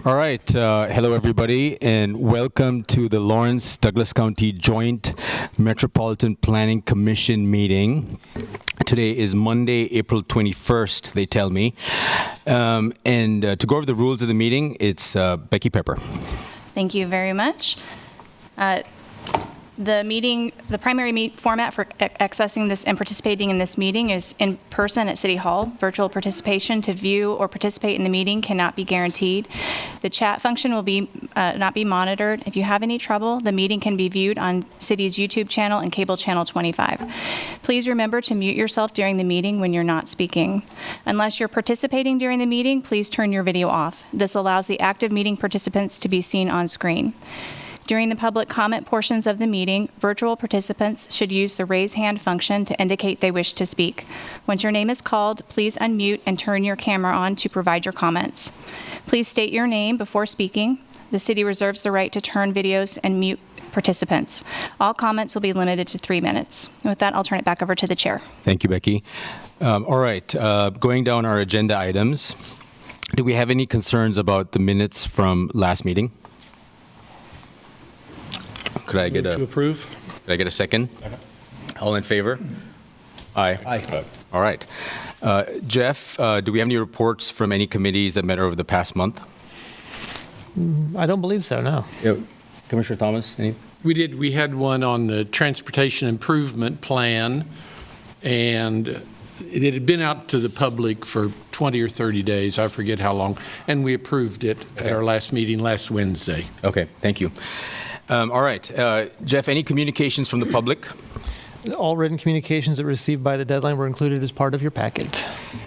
All right. Hello, everybody, and welcome to the Lawrence Douglas County Joint Metropolitan Planning Commission meeting. Today is Monday, April 21st, they tell me. And to go over the rules of the meeting, it's Becky Pepper. Thank you very much. The primary format for accessing this and participating in this meeting is in person at City Hall. Virtual participation to view or participate in the meeting cannot be guaranteed. The chat function will not be monitored. If you have any trouble, the meeting can be viewed on City's YouTube channel and cable channel 25. Please remember to mute yourself during the meeting when you're not speaking. Unless you're participating during the meeting, please turn your video off. This allows the active meeting participants to be seen on screen. During the public comment portions of the meeting, virtual participants should use the raise hand function to indicate they wish to speak. Once your name is called, please unmute and turn your camera on to provide your comments. Please state your name before speaking. The city reserves the right to turn videos and mute participants. All comments will be limited to 3 minutes. With that, I'll turn it back over to the chair. Thank you, Becky. All right. Going down our agenda items, do we have any concerns about the minutes from last meeting? Could I get to approve? Could I get a second? All in favor? Aye. Aye. All right. Jeff, do we have any reports from any committees that met over the past month? I don't believe so, no. Yeah. Commissioner Thomas, any? We did. We had one on the transportation improvement plan, and it had been out to the public for 20 or 30 days. I forget how long. And we approved it at our last meeting last Wednesday. Okay, thank you. All right. Jeff, any communications from the public? All written communications that were received by the deadline were included as part of your packet.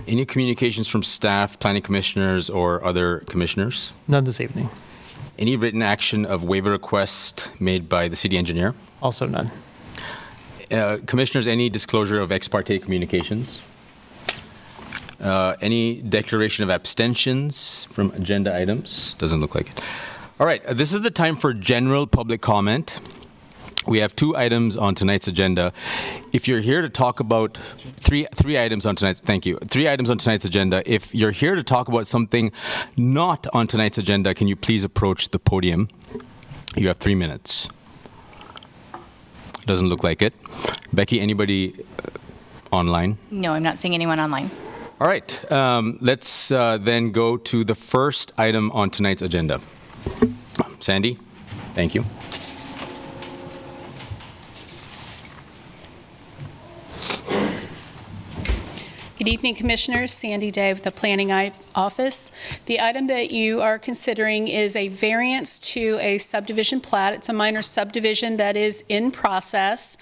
Any communications from staff, planning commissioners, or other commissioners? None this evening. Any written action of waiver request made by the city engineer? Also none. Commissioners, any disclosure of ex parte communications? Any declaration of abstentions from agenda items? Doesn't look like it. All right, this is the time for general public comment. We have 2 items on tonight's agenda. If you're here to talk about three items on tonight's, thank you, 3 items on tonight's agenda. If you're here to talk about something not on tonight's agenda, can you please approach the podium? You have 3 minutes. Doesn't look like it. Becky, anybody online? No, I'm not seeing anyone online. All right, let's then go to the first item on tonight's agenda. Sandy, thank you. Good evening, Commissioners. Sandy Day with the Planning Office. The item that you are considering is a variance to a subdivision plat. It's a minor subdivision that is in process.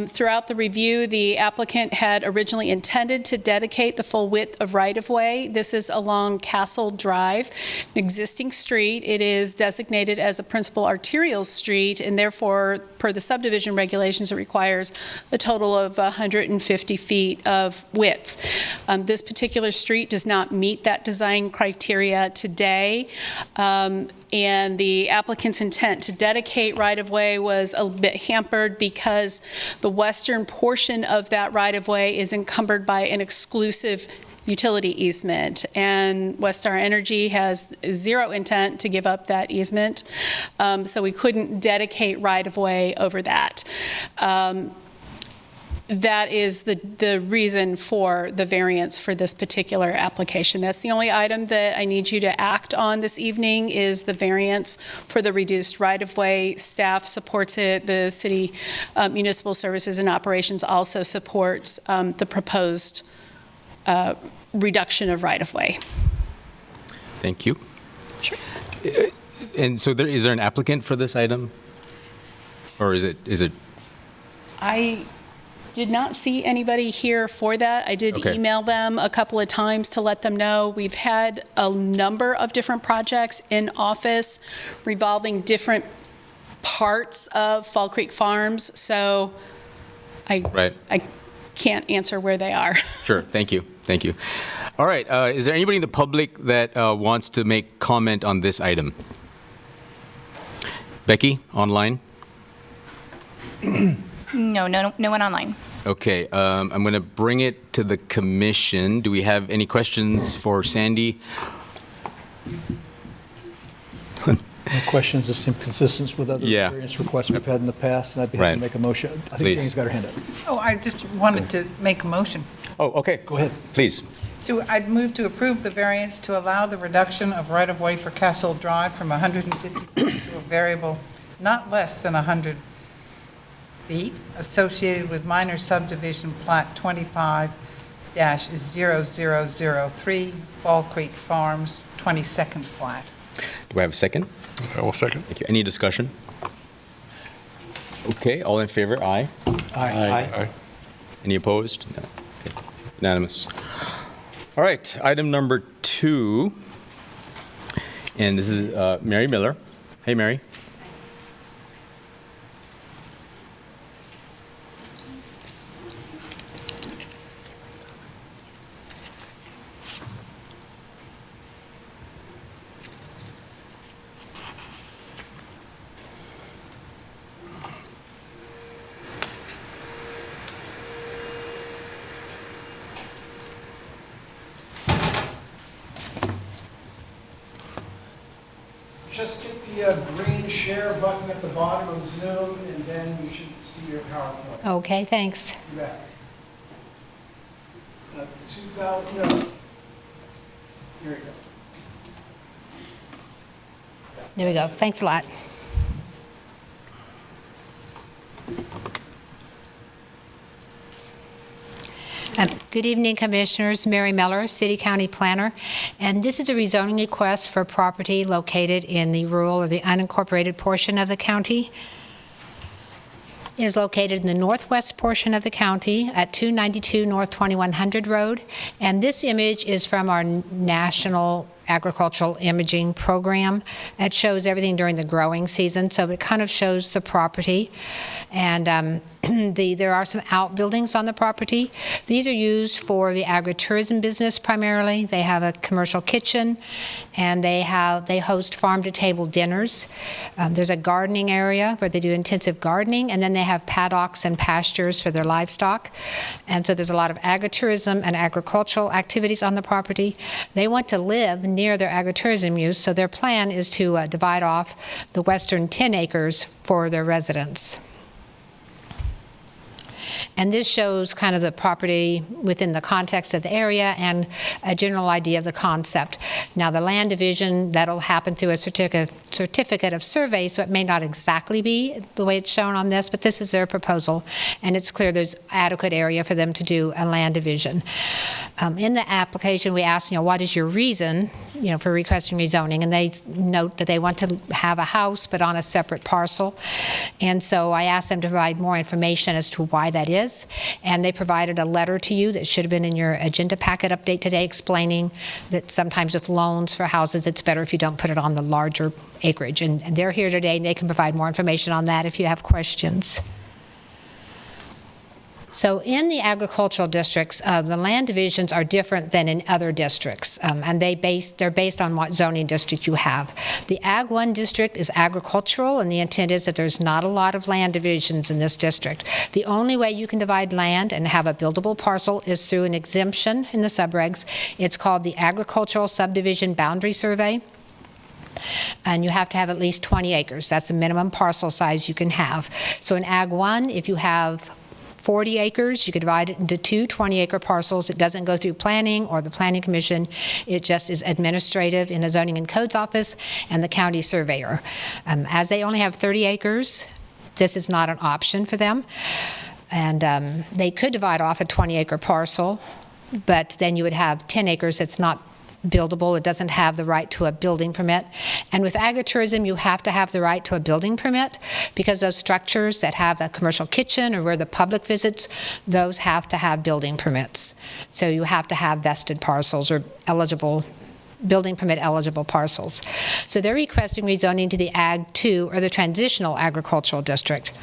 Throughout the review, the applicant had originally intended to dedicate the full width of right-of-way. This is along Castle Drive, an existing street. It is designated as a principal arterial street, and therefore, per the subdivision regulations, it requires a total of 150 feet of width. This particular street does not meet that design criteria today, and the applicant's intent to dedicate right-of-way was a bit hampered because the western portion of that right-of-way is encumbered by an exclusive utility easement, and Westar Energy has 0 intent to give up that easement, so we couldn't dedicate right-of-way over that. That is the reason for the variance for this particular application. That's the only item that I need you to act on this evening is the variance for the reduced right-of-way. Staff supports it. The City Municipal Services and Operations also supports the proposed reduction of right-of-way. Thank you. Sure. And so is there an applicant for this item? Or is it? I did not see anybody here for that. I did email them a couple of times to let them know. We've had a number of different projects in office revolving different parts of Fall Creek Farms, so I can't answer where they are. Sure, thank you. Thank you. All right, is there anybody in the public that wants to make comment on this item? Becky, online? No one online. Okay, I'm going to bring it to the commission. Do we have any questions for Sandy? My question is just in consistency with other Yeah. variance requests we've had in the past, and I'd be happy Right. to make a motion. I Please. think Jane's got her hand up. Oh, I just wanted to make a motion. Oh, okay. Go ahead. Please. I'd move to approve the variance to allow the reduction of right-of-way for Castle Drive from 150 feet to a variable not less than 100 feet associated with minor subdivision plat 25-0003, Ball Creek Farms, 22nd plat. Do I have a second? I will second. Thank you. Any discussion? Okay, all in favor? Aye. Aye. Any opposed? No. Okay. Unanimous. All right, item number 2, and this is Mary Miller. Hey, Mary. Just hit the green share button at the bottom of Zoom, and then you should see your PowerPoint. Okay, thanks. You bet. 2000, no. Here you go. There we go. Thanks a lot. Good evening, Commissioners. Mary Miller, City County Planner. And this is a rezoning request for property located in the rural or the unincorporated portion of the county. It is located in the northwest portion of the county at 292 North 2100 Road. And this image is from our National Agricultural Imaging Program. It shows everything during the growing season, so it kind of shows the property. And there are some outbuildings on the property. These are used for the agritourism business primarily. They have a commercial kitchen, and they host farm-to-table dinners. There's a gardening area where they do intensive gardening, and then they have paddocks and pastures for their livestock. And so there's a lot of agritourism and agricultural activities on the property. They want to live near their agritourism use, so their plan is to divide off the western 10 acres for their residents. And this shows kind of the property within the context of the area and a general idea of the concept. Now, the land division, that'll happen through a certificate of survey, so it may not exactly be the way it's shown on this, but this is their proposal, and it's clear there's adequate area for them to do a land division. In the application, we asked, what is your reason, for requesting rezoning? And they note that they want to have a house, but on a separate parcel. And so I asked them to provide more information as to why that is. And they provided a letter to you that should have been in your agenda packet update today, explaining that sometimes with loans for houses, it's better if you don't put it on the larger acreage. And they're here today, and they can provide more information on that if you have questions. So in the agricultural districts, the land divisions are different than in other districts, and they're based on what zoning district you have. The Ag 1 district is agricultural, and the intent is that there's not a lot of land divisions in this district. The only way you can divide land and have a buildable parcel is through an exemption in the subregs. It's called the Agricultural Subdivision Boundary Survey. And you have to have at least 20 acres. That's the minimum parcel size you can have. So in Ag 1, if you have 40 acres, you could divide it into two 20-acre parcels. It doesn't go through planning or the planning commission. It just is administrative in the zoning and codes office and the county surveyor. As they only have 30 acres, this is not an option for them. And they could divide off a 20-acre parcel, but then you would have 10 acres that's not buildable. It doesn't have the right to a building permit. And with agritourism, you have to have the right to a building permit because those structures that have a commercial kitchen or where the public visits, those have to have building permits. So you have to have vested parcels or eligible building permit eligible parcels. So they're requesting rezoning to the Ag 2 or the transitional agricultural district.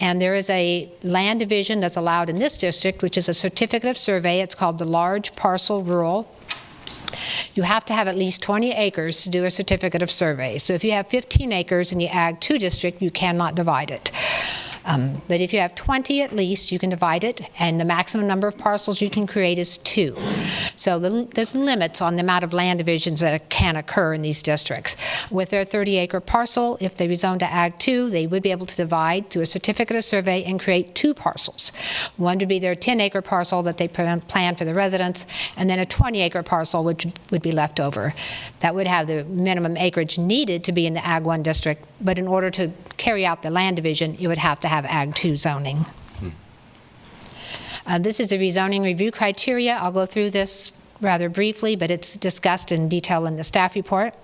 And there is a land division that's allowed in this district, which is a certificate of survey. It's called the large parcel rural. You have to have at least 20 acres to do a certificate of survey. So if you have 15 acres in the Ag 2 district, you cannot divide it. But if you have 20 at least, you can divide it, and the maximum number of parcels you can create is 2. So there's limits on the amount of land divisions that can occur in these districts. With their 30-acre parcel, if they rezone to Ag 2, they would be able to divide through a certificate of survey and create 2 parcels. One would be their 10-acre parcel that they plan for the residents, and then a 20-acre parcel which would be left over. That would have the minimum acreage needed to be in the Ag 1 district, but in order to carry out the land division, it would have to have Ag 2 zoning. This is the rezoning review criteria. I'll go through this rather briefly, but it's discussed in detail in the staff report.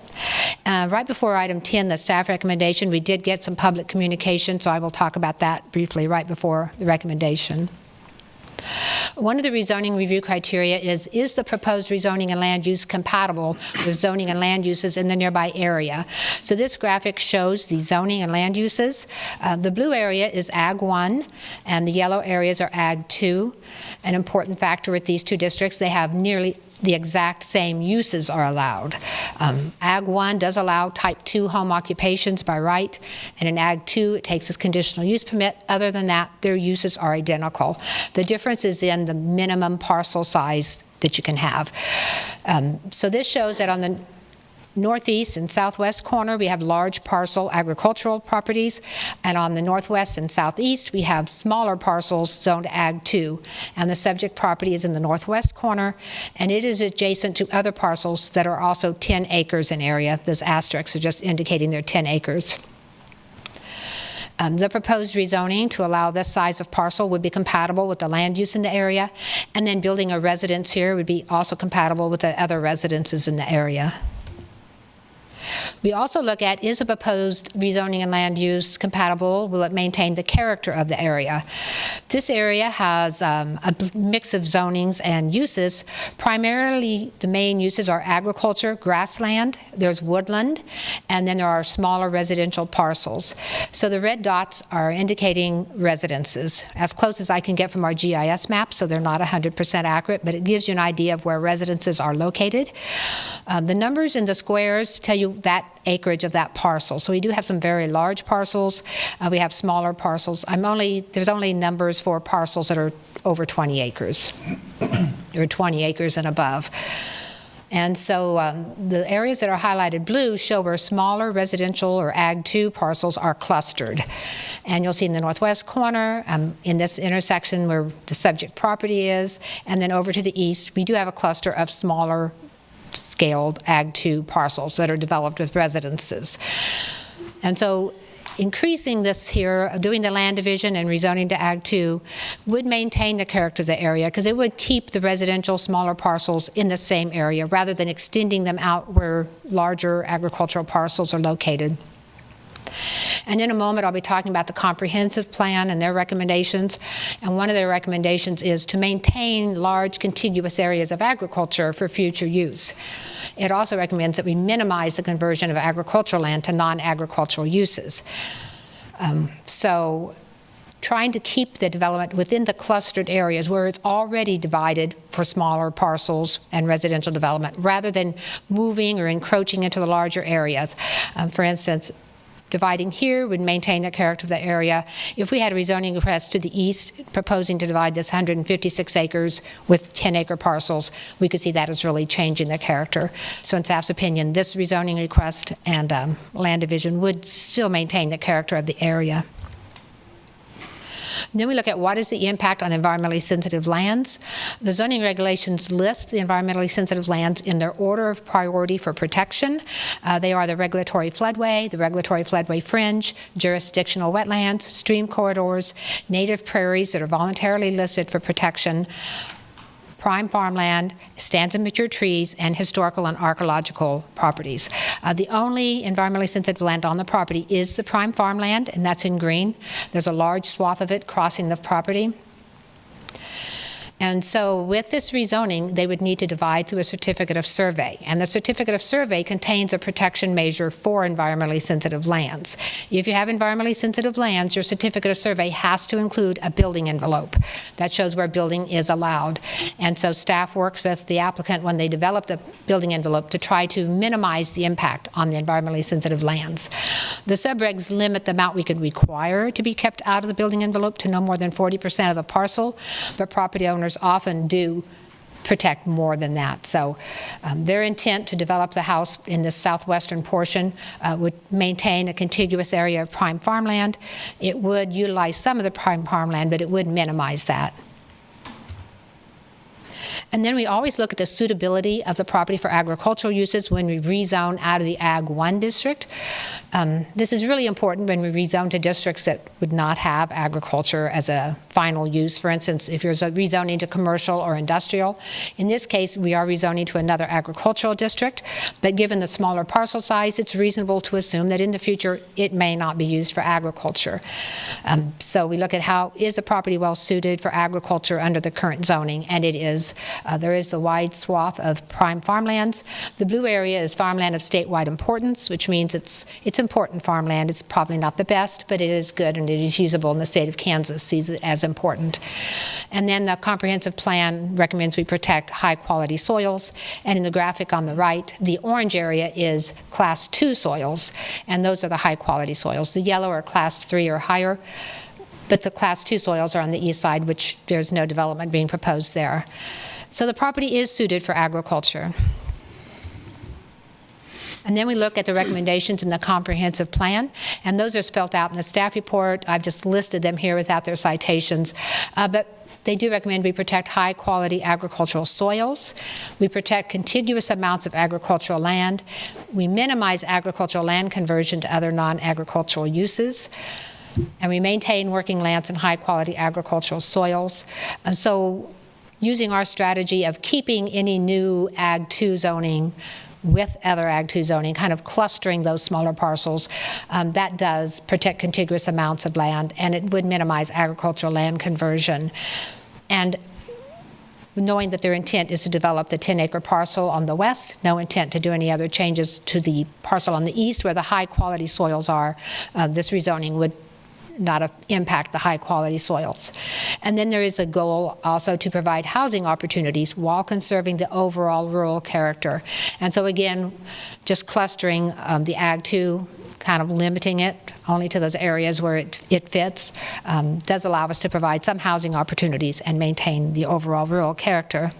Right before item 10, the staff recommendation, we did get some public communication, so I will talk about that briefly right before the recommendation. One of the rezoning review criteria is the proposed rezoning and land use compatible with zoning and land uses in the nearby area? So this graphic shows the zoning and land uses. The blue area is Ag 1, and the yellow areas are Ag 2. An important factor with these 2 districts, they have nearly the exact same uses are allowed. Ag 1 does allow type 2 home occupations by right, and in Ag 2 it takes a conditional use permit. Other than that, their uses are identical. The difference is in the minimum parcel size that you can have. So this shows that on the northeast and southwest corner, we have large parcel agricultural properties, and on the northwest and southeast, we have smaller parcels zoned Ag 2. And the subject property is in the northwest corner, and it is adjacent to other parcels that are also 10 acres in area. Those asterisks are just indicating they're 10 acres. The proposed rezoning to allow this size of parcel would be compatible with the land use in the area, and then building a residence here would be also compatible with the other residences in the area. We also look at, is a proposed rezoning and land use compatible? Will it maintain the character of the area? This area has a mix of zonings and uses. Primarily, the main uses are agriculture, grassland, there's woodland, and then there are smaller residential parcels. So the red dots are indicating residences, as close as I can get from our GIS map, so they're not 100% accurate, but it gives you an idea of where residences are located. The numbers in the squares tell you that acreage of that parcel. So we do have some very large parcels. We have smaller parcels. There's only numbers for parcels that are over 20 acres, or 20 acres and above. And so the areas that are highlighted blue show where smaller residential or Ag 2 parcels are clustered. And you'll see in the northwest corner, in this intersection where the subject property is, and then over to the east, we do have a cluster of smaller scaled Ag 2 parcels that are developed with residences. And so increasing this here, doing the land division and rezoning to Ag 2 would maintain the character of the area because it would keep the residential smaller parcels in the same area rather than extending them out where larger agricultural parcels are located. And in a moment, I'll be talking about the comprehensive plan and their recommendations. And one of their recommendations is to maintain large contiguous areas of agriculture for future use. It also recommends that we minimize the conversion of agricultural land to non-agricultural uses. So trying to keep the development within the clustered areas where it's already divided for smaller parcels and residential development, rather than moving or encroaching into the larger areas. For instance, dividing here would maintain the character of the area. If we had a rezoning request to the east proposing to divide this 156 acres with 10-acre parcels, we could see that as really changing the character. So in staff's opinion, this rezoning request and land division would still maintain the character of the area. Then we look at what is the impact on environmentally sensitive lands. The zoning regulations list the environmentally sensitive lands in their order of priority for protection. They are the regulatory floodway, the regulatory floodway fringe, jurisdictional wetlands, stream corridors, native prairies that are voluntarily listed for protection, prime farmland, stands and mature trees, and historical and archaeological properties. The only environmentally sensitive land on the property is the prime farmland, and that's in green. There's a large swath of it crossing the property. And so with this rezoning, they would need to divide through a certificate of survey. And the certificate of survey contains a protection measure for environmentally sensitive lands. If you have environmentally sensitive lands, your certificate of survey has to include a building envelope that shows where building is allowed. And so staff works with the applicant when they develop the building envelope to try to minimize the impact on the environmentally sensitive lands. The subregs limit the amount we could require to be kept out of the building envelope to no more than 40% of the parcel, but property owners often do protect more than that. So their intent to develop the house in the southwestern portion would maintain a contiguous area of prime farmland. It would utilize some of the prime farmland, but it would minimize that. And then we always look at the suitability of the property for agricultural uses when we rezone out of the Ag 1 district. This is really important when we rezone to districts that would not have agriculture as a final use. For instance, if you're rezoning to commercial or industrial. In this case, we are rezoning to another agricultural district, but given the smaller parcel size, it's reasonable to assume that in the future it may not be used for agriculture. So we look at how is the property well suited for agriculture under the current zoning, and it is. There is a wide swath of prime farmlands. The blue area is farmland of statewide importance, which means it's important farmland. It's probably not the best, but it is good and it is usable, and the state of Kansas sees it as important. And then the comprehensive plan recommends we protect high quality soils. And in the graphic on the right, the orange area is class 2 soils, and those are the high quality soils. The yellow are class 3 or higher, but the class 2 soils are on the east side, which there's no development being proposed there. So the property is suited for agriculture. And then we look at the recommendations in the comprehensive plan, and those are spelled out in the staff report. I've just listed them here without their citations. But they do recommend we protect high quality agricultural soils. We protect contiguous amounts of agricultural land. We minimize agricultural land conversion to other non-agricultural uses. And we maintain working lands and high quality agricultural soils. And so using our strategy of keeping any new Ag 2 zoning with other Ag 2 zoning, kind of clustering those smaller parcels, that does protect contiguous amounts of land, and it would minimize agricultural land conversion. And knowing that their intent is to develop the 10-acre parcel on the west, no intent to do any other changes to the parcel on the east where the high quality soils are, this rezoning would not impact the high quality soils. And then there is a goal also to provide housing opportunities while conserving the overall rural character. And so again, just clustering the Ag 2, kind of limiting it only to those areas where it fits, does allow us to provide some housing opportunities and maintain the overall rural character.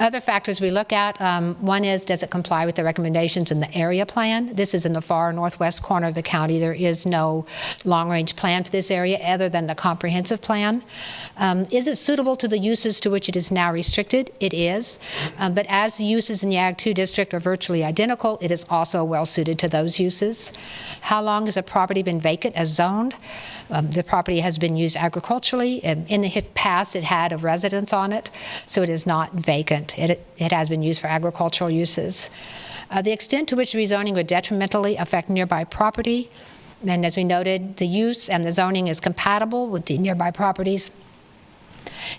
Other factors we look at, one is, does it comply with the recommendations in the area plan? This is in the far northwest corner of the county. There is no long-range plan for this area other than the comprehensive plan. Is it suitable to the uses to which it is now restricted? It is. But as the uses in the Ag 2 district are virtually identical, it is also well suited to those uses. How long has a property been vacant as zoned? The property has been used agriculturally. In the past, it had a residence on it, so it is not vacant. It has been used for agricultural uses. The extent to which rezoning would detrimentally affect nearby property, and as we noted, the use and the zoning is compatible with the nearby properties.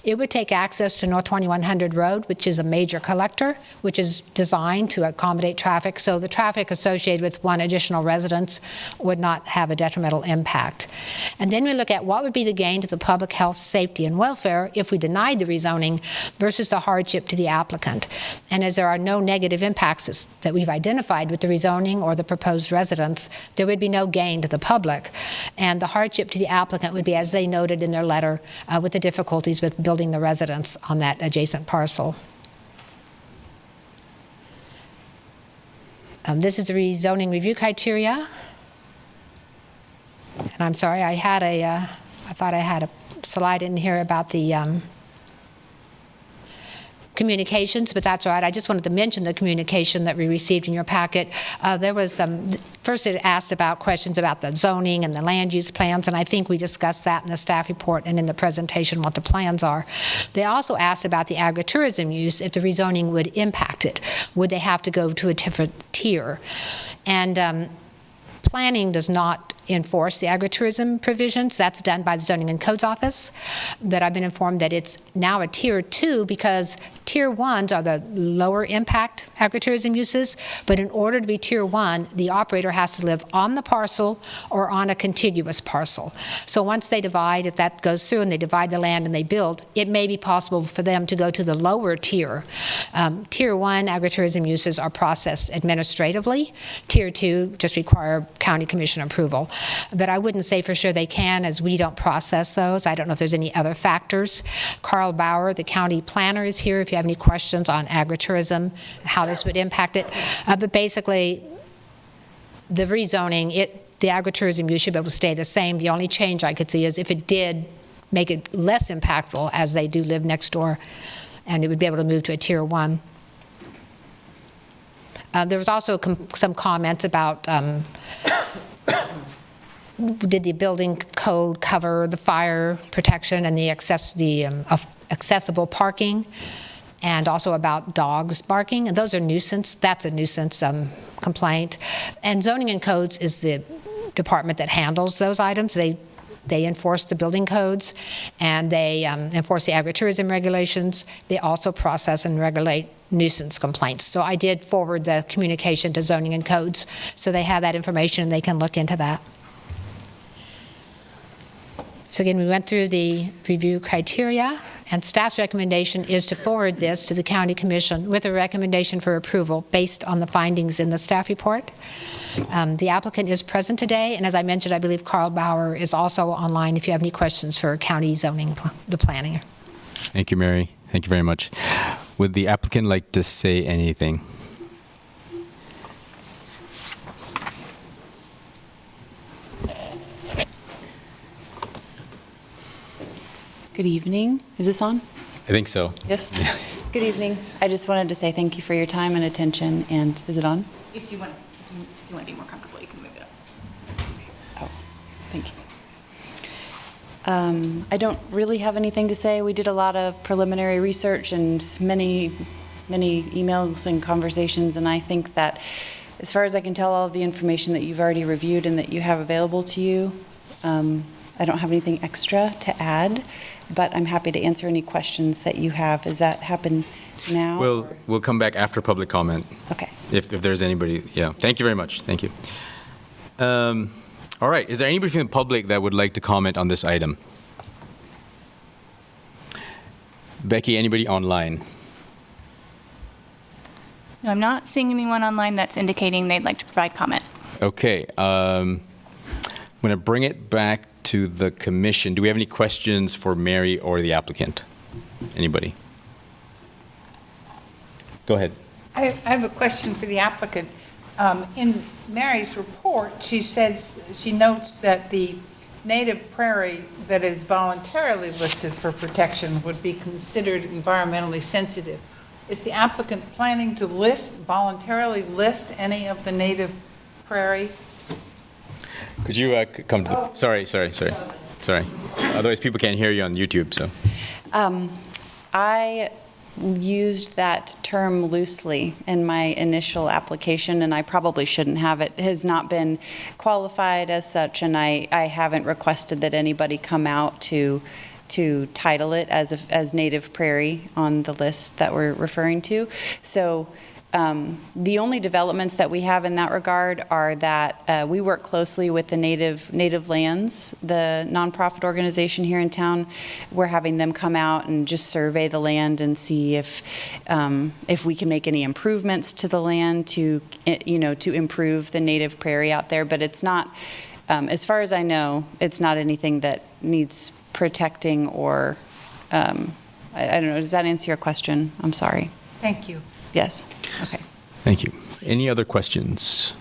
It would take access to North 2100 Road, which is a major collector, which is designed to accommodate traffic, so the traffic associated with one additional residence would not have a detrimental impact. And then we look at what would be the gain to the public health, safety, and welfare if we denied the rezoning versus the hardship to the applicant. And as there are no negative impacts that we've identified with the rezoning or the proposed residence, there would be no gain to the public. And the hardship to the applicant would be, as they noted in their letter, with the difficulties with building the residence on that adjacent parcel. This is the rezoning review criteria. And I'm sorry, I thought I had a slide in here about the communications, but that's all right. I just wanted to mention the communication that we received in your packet. There was first it asked about questions about the zoning and the land use plans, and I think we discussed that in the staff report and in the presentation what the plans are. They also asked about the agritourism use, if the rezoning would impact it. Would they have to go to a different tier? And planning does not enforce the agritourism provisions. That's done by the Zoning and Codes Office. But I've been informed that it's now a Tier 2 because Tier 1s are the lower impact agritourism uses, but in order to be Tier 1, the operator has to live on the parcel or on a contiguous parcel. So once they divide, if that goes through and they divide the land and they build, it may be possible for them to go to the lower tier. Tier 1 agritourism uses are processed administratively. Tier 2 just require county commission approval. But I wouldn't say for sure they can, as we don't process those. I don't know if there's any other factors. Carl Bauer, the county planner, is here if you have any questions on agritourism, how this would impact it. But basically, the rezoning, the agritourism use should be able to stay the same. The only change I could see is if it did make it less impactful, as they do live next door, and it would be able to move to a Tier 1. There was also some comments about did the building code cover the fire protection and the accessible parking, and also about dogs barking. And those are nuisance. That's a nuisance complaint. And Zoning and Codes is the department that handles those items. They enforce the building codes, and they enforce the agritourism regulations. They also process and regulate nuisance complaints. So I did forward the communication to Zoning and Codes, so they have that information and they can look into that. So again, we went through the review criteria, and staff's recommendation is to forward this to the County Commission with a recommendation for approval based on the findings in the staff report. The applicant is present today, and as I mentioned, I believe Carl Bauer is also online if you have any questions for county zoning, the planning. Thank you, Mary. Thank you very much. Would the applicant like to say anything? Good evening. Is this on? I think so. Yes. Good evening. I just wanted to say thank you for your time and attention. And is it on? If you want to be more comfortable, you can move it up. Oh, thank you. I don't really have anything to say. We did a lot of preliminary research and many emails and conversations, and I think that as far as I can tell, all of the information that you've already reviewed and that you have available to you, I don't have anything extra to add, but I'm happy to answer any questions that you have. Does that happen now? We'll come back after public comment. Okay. If there's anybody, yeah. Thank you very much. Thank you. All right. Is there anybody from the public that would like to comment on this item? Becky, anybody online? No, I'm not seeing anyone online that's indicating they'd like to provide comment. Okay. I'm going to bring it back to the commission. Do we have any questions for Mary or the applicant? Anybody? Go ahead. I have a question for the applicant. In Mary's report, she notes that the native prairie that is voluntarily listed for protection would be considered environmentally sensitive. Is the applicant planning to voluntarily list any of the native prairie? Could you come to the, sorry. Otherwise people can't hear you on YouTube, so. I used that term loosely in my initial application, and I probably shouldn't have. It has not been qualified as such, and I haven't requested that anybody come out to title it as native prairie on the list that we're referring to. So the only developments that we have in that regard are that we work closely with the Native Lands, the nonprofit organization here in town. We're having them come out and just survey the land and see if we can make any improvements to the land to improve the native prairie out there. But it's not, as far as I know, it's not anything that needs protecting or I don't know. Does that answer your question? I'm sorry. Thank you. Yes. Okay. Thank you. Any other questions?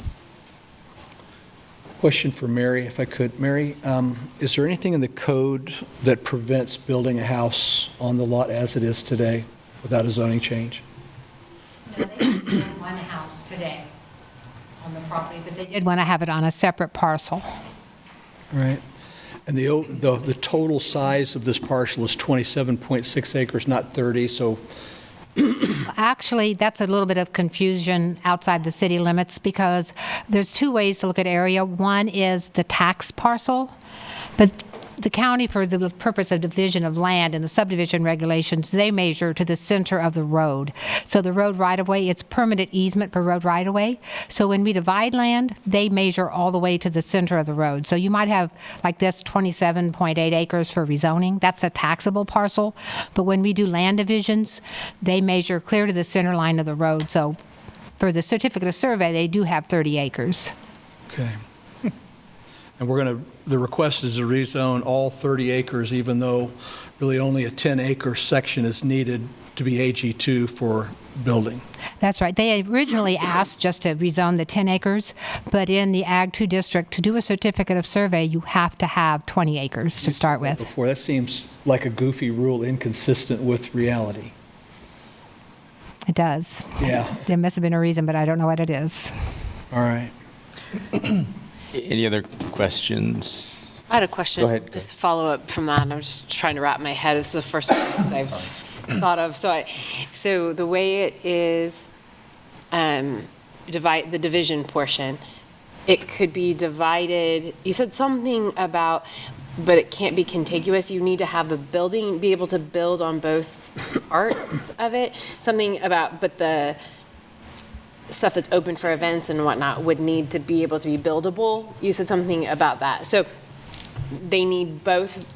Question for Mary, if I could. Mary, is there anything in the code that prevents building a house on the lot as it is today without a zoning change? No, they have one house today on the property, but they did want to have it on a separate parcel. Right. And the total size of this parcel is 27.6 acres, not 30, so Actually, that's a little bit of confusion outside the city limits because there's two ways to look at area. One is the tax parcel, but the county, for the purpose of division of land and the subdivision regulations, they measure to the center of the road. So the road right-of-way, it's permanent easement for road right-of-way. So when we divide land, they measure all the way to the center of the road. So you might have, like this, 27.8 acres for rezoning. That's a taxable parcel. But when we do land divisions, they measure clear to the center line of the road. So for the certificate of survey, they do have 30 acres. Okay. And the request is to rezone all 30 acres, even though really only a 10-acre section is needed to be AG2 for building. That's right. They originally asked just to rezone the 10 acres, but in the Ag 2 district, to do a certificate of survey, you have to have 20 acres to start with. Before, that seems like a goofy rule, inconsistent with reality. It does. Yeah. There must have been a reason, but I don't know what it is. All right. Any other questions? I had a question. Go ahead. Just to follow up from that. I'm just trying to wrap my head. This is the first one I've thought of. So the way it is, the division portion, it could be divided. You said something about, but it can't be contiguous. You need to have a building, be able to build on both parts of it. Something about, but the stuff that's open for events and whatnot would need to be able to be buildable. You said something about that. So they need both,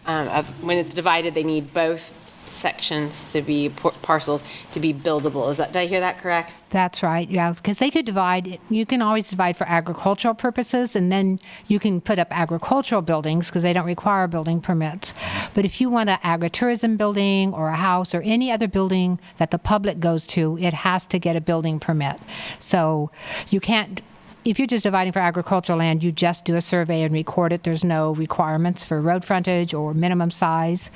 when it's divided, they need both sections to be parcels to be buildable. Did I hear that correct? That's right, yeah, because they could divide, you can always divide for agricultural purposes, and then you can put up agricultural buildings because they don't require building permits. But if you want an agritourism building or a house or any other building that the public goes to, it has to get a building permit. So you can't, if you're just dividing for agricultural land, you just do a survey and record it. There's no requirements for road frontage or minimum size.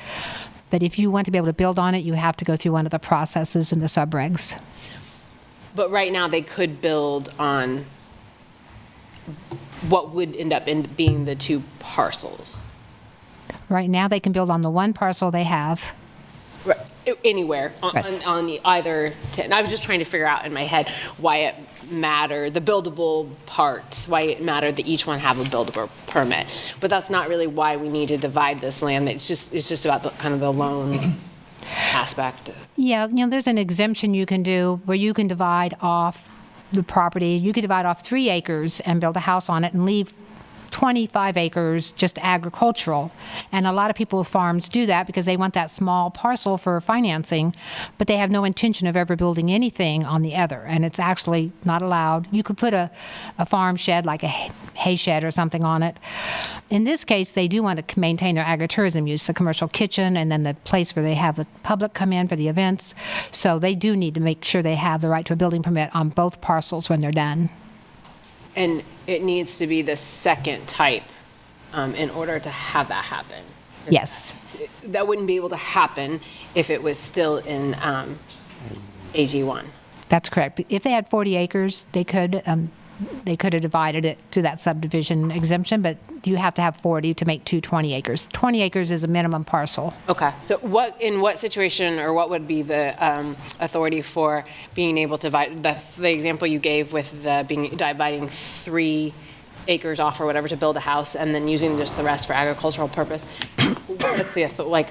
But if you want to be able to build on it, you have to go through one of the processes in the subregs. But right now they could build on what would end up being the two parcels. Right now they can build on the one parcel they have. Right. Anywhere Yes. on the either 10. I was just trying to figure out in my head why it mattered, the buildable part, why it mattered that each one have a buildable permit. But that's not really why we need to divide this land. It's just about the kind of the loan aspect. Yeah, there's an exemption you can do where you can divide off the property. You could divide off 3 acres and build a house on it and leave 25 acres just agricultural. And a lot of people's farms do that because they want that small parcel for financing, but they have no intention of ever building anything on the other. And it's actually not allowed. You could put a farm shed, like a hay shed or something on it. In this case, they do want to maintain their agritourism use, the commercial kitchen, and then the place where they have the public come in for the events. So they do need to make sure they have the right to a building permit on both parcels when they're done. And it needs to be the second type in order to have that happen. Yes. That wouldn't be able to happen if it was still in AG1. That's correct. If they had 40 acres, they could have divided it to that subdivision exemption, but you have to have 40 to make 220 acres. 20 acres is a minimum parcel. Okay. So in what situation, or what would be the authority for being able to divide, the example you gave with dividing 3 acres off or whatever to build a house and then using just the rest for agricultural purpose? What's the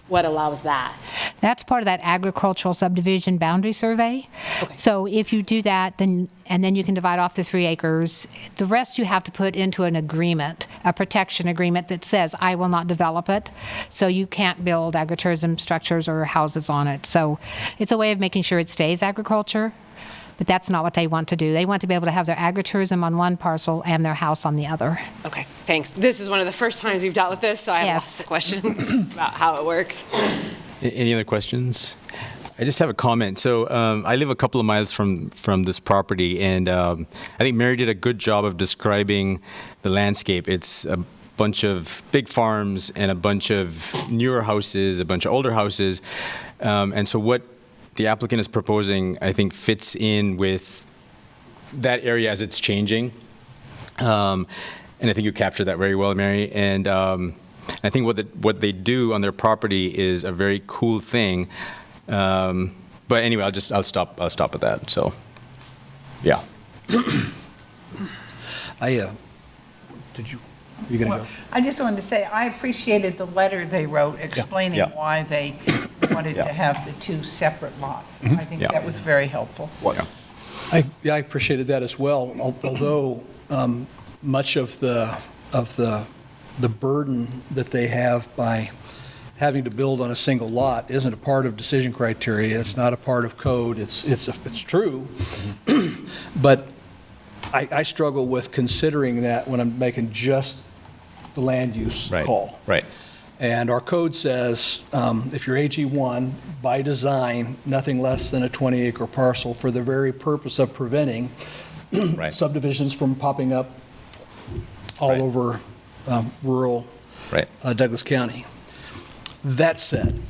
what allows that? That's part of that agricultural subdivision boundary survey. Okay. So if you do that, then you can divide off the 3 acres. The rest you have to put into an agreement, a protection agreement that says, I will not develop it. So you can't build agritourism structures or houses on it. So it's a way of making sure it stays agriculture. But that's not what they want to do. They want to be able to have their agritourism on one parcel and their house on the other. Okay, thanks. This is one of the first times we've dealt with this, so I have lots of questions about how it works. Any other questions? I just have a comment. So I live a couple of miles from this property, and I think Mary did a good job of describing the landscape. It's a bunch of big farms and a bunch of newer houses, a bunch of older houses. And so what the applicant is proposing, I think, fits in with that area as it's changing. And I think you captured that very well, Mary. And I think what they do on their property is a very cool thing. But But anyway, I'll stop at that. So, yeah. You gonna go? I just wanted to say, I appreciated the letter they wrote explaining Yeah. why they wanted Yeah. to have the two separate lots. I think Yeah. that was very helpful. I appreciated that as well, although much of the burden that they have by having to build on a single lot isn't a part of decision criteria. It's not a part of code. It's true, but I struggle with considering that when I'm making just the land use call. Right. And our code says if you're AG1, by design, nothing less than a 20-acre parcel for the very purpose of preventing subdivisions from popping up all over rural Douglas County. That said,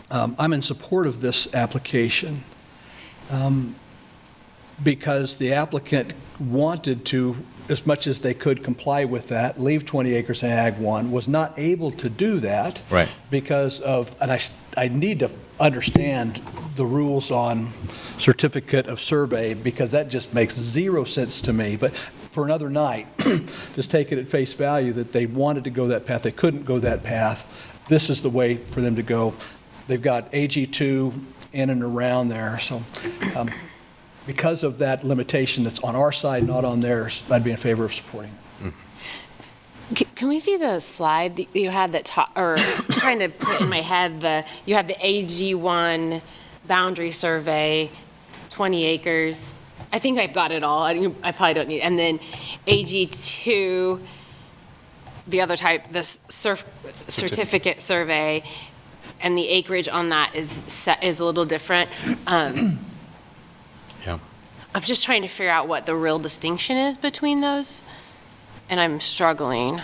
I'm in support of this application because the applicant wanted to, as much as they could comply with that, leave 20 acres in Ag 1, was not able to do that because of, and I need to understand the rules on certificate of survey because that just makes zero sense to me. But for another night, just take it at face value that they wanted to go that path, they couldn't go that path. This is the way for them to go. They've got AG2 in and around there, so because of that limitation that's on our side, not on theirs, I'd be in favor of supporting it. Can we see the slide that you had that or trying to put in my head you had the AG1 boundary survey, 20 acres. I think I've got it all. I probably don't need, and then AG2, the other type, this certificate survey, and the acreage on that is a little different. Yeah. I'm just trying to figure out what the real distinction is between those, and I'm struggling.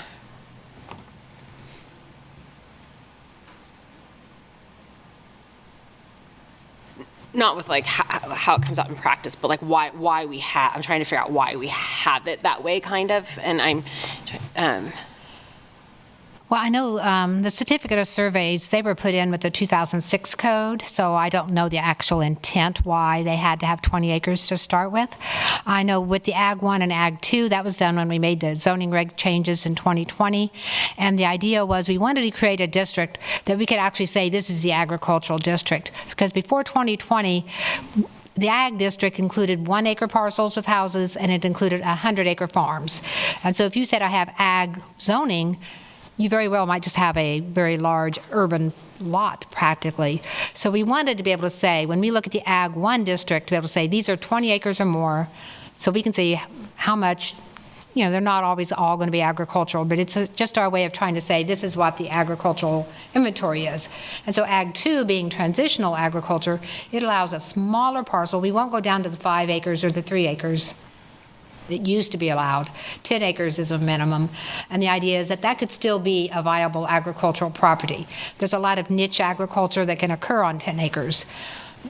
Not with like how it comes out in practice, but like why we have. I'm trying to figure out why we have it that way, kind of, and I'm. Well, I know the certificate of surveys, they were put in with the 2006 code, so I don't know the actual intent why they had to have 20 acres to start with. I know with the Ag 1 and Ag 2, that was done when we made the zoning reg changes in 2020, and the idea was we wanted to create a district that we could actually say this is the agricultural district, because before 2020, the ag district included 1-acre parcels with houses, and it included 100-acre farms. And so if you said I have ag zoning, you very well might just have a very large urban lot practically. So we wanted to be able to say, when we look at the Ag 1 district, to be able to say these are 20 acres or more, so we can see how much, they're not always all going to be agricultural, but it's just our way of trying to say this is what the agricultural inventory is. And so Ag 2 being transitional agriculture, it allows a smaller parcel. We won't go down to the 5 acres or the 3 acres. It used to be allowed. 10 acres is a minimum. And the idea is that that could still be a viable agricultural property. There's a lot of niche agriculture that can occur on 10 acres.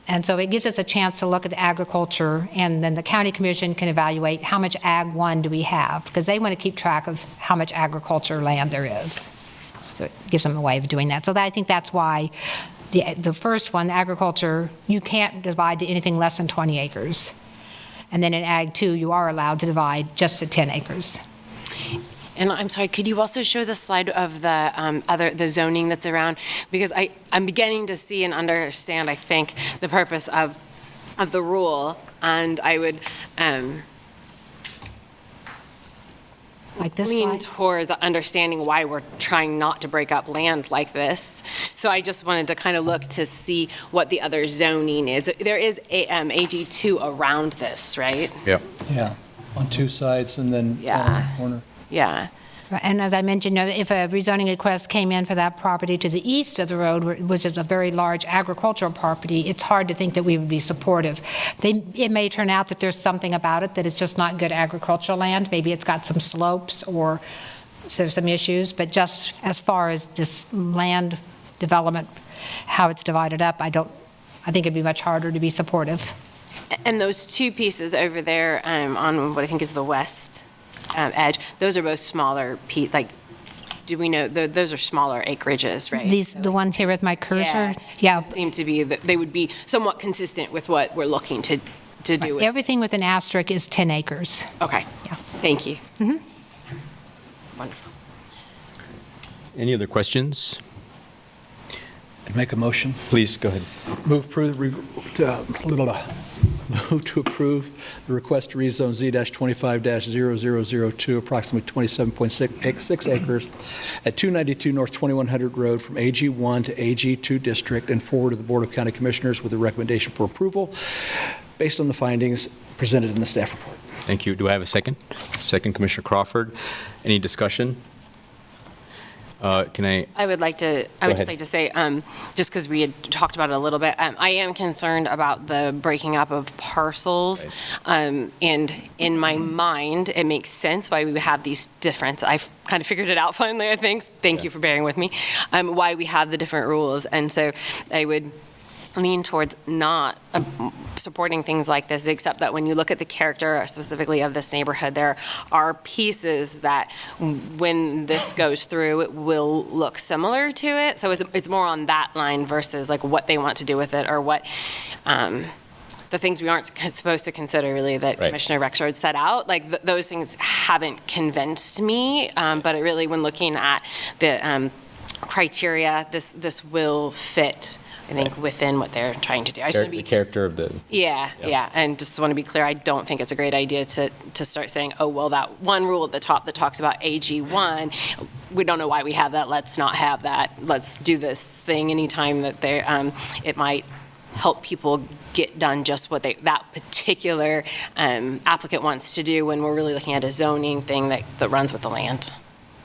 And so it gives us a chance to look at the agriculture, and then the county commission can evaluate how much Ag 1 do we have, because they want to keep track of how much agriculture land there is. So it gives them a way of doing that. So I think that's why the first one, agriculture, you can't divide to anything less than 20 acres. And then in Ag 2, you are allowed to divide just to 10 acres. And I'm sorry, could you also show the slide of the zoning that's around? Because I'm beginning to see and understand, I think, the purpose of the rule, and I would like this lean slide? towards understanding why we're trying not to break up land like this. So I just wanted to kind of look to see what the other zoning is. There is a AG2 around this, right? Yeah. Yeah, on 2 sides and then corner. Yeah. And as I mentioned, if a rezoning request came in for that property to the east of the road, which is a very large agricultural property, it's hard to think that we would be supportive. It may turn out that there's something about it that it's just not good agricultural land. Maybe it's got some slopes or there's some issues, but just as far as this land development, how it's divided up, I think it'd be much harder to be supportive. And those 2 pieces over there on what I think is the west edge, those are both smaller, do we know, those are smaller acreages, right? The ones here with my cursor? Yeah. Seem to be, they would be somewhat consistent with what we're looking to do. With. Everything with an asterisk is 10 acres. Okay. Yeah. Thank you. Mm-hmm. Wonderful. Any other questions? I'd make a motion. Please, go ahead. Move to approve the request to rezone Z-25-0002, approximately 27.6 acres at 292 North 2100 Road from AG1 to AG2 district and forward to the Board of County Commissioners with a recommendation for approval based on the findings presented in the staff report. Thank you. Do I have a second? Second, Commissioner Crawford. Any discussion? Can I? I would just like to say, just because we had talked about it a little bit, I am concerned about the breaking up of parcels. Right. And in my mind, it makes sense why we have these different, I've kind of figured it out finally, I think. Thank you for bearing with me, why we have the different rules. And so I would lean towards not supporting things like this, except that when you look at the character specifically of this neighborhood, there are pieces that when this goes through, it will look similar to it. So it's more on that line versus like what they want to do with it or what the things we aren't supposed to consider really that Commissioner Rexroad set out. Like those things haven't convinced me, but it really, when looking at the criteria, this will fit, I think, within what they're trying to do. I just want to be the character of the... Yeah. And just want to be clear, I don't think it's a great idea to start saying, oh, well, that one rule at the top that talks about AG1, we don't know why we have that. Let's not have that. Let's do this thing anytime that it might help people get done just what that particular applicant wants to do when we're really looking at a zoning thing that runs with the land.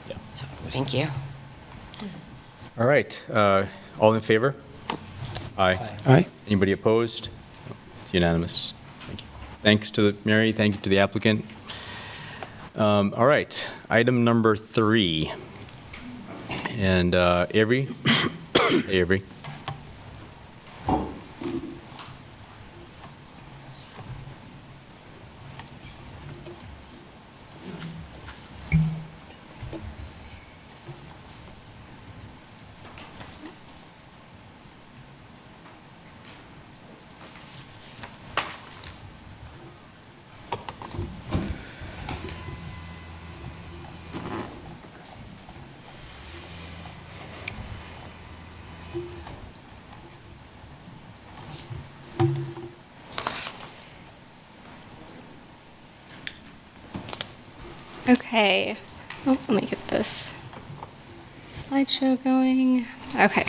Yeah. So, thank you. All right. All in favor? Aye. Aye. Anybody opposed? No, it's unanimous. Thank you. Thanks to Mary. Thank you to the applicant. All right. Item number 3. And Avery? Hey, Avery. Okay, let me get this slideshow going. Okay.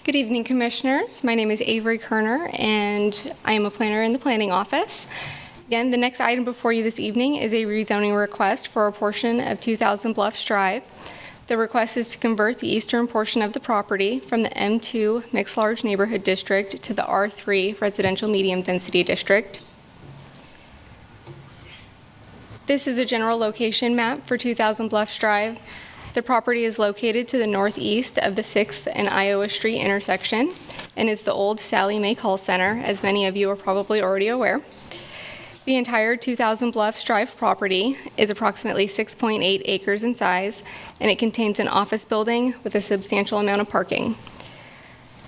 Good evening, Commissioners. My name is Avery Kerner, and I am a planner in the Planning Office. Again, the next item before you this evening is a rezoning request for a portion of 2000 Bluffs Drive. The request is to convert the eastern portion of the property from the M2 Mixed Large Neighborhood District to the R3 Residential Medium Density District. This is a general location map for 2000 Bluffs Drive. The property is located to the northeast of the 6th and Iowa Street intersection and is the old Sally Mae Call Center, as many of you are probably already aware. The entire 2000 Bluffs Drive property is approximately 6.8 acres in size, and it contains an office building with a substantial amount of parking.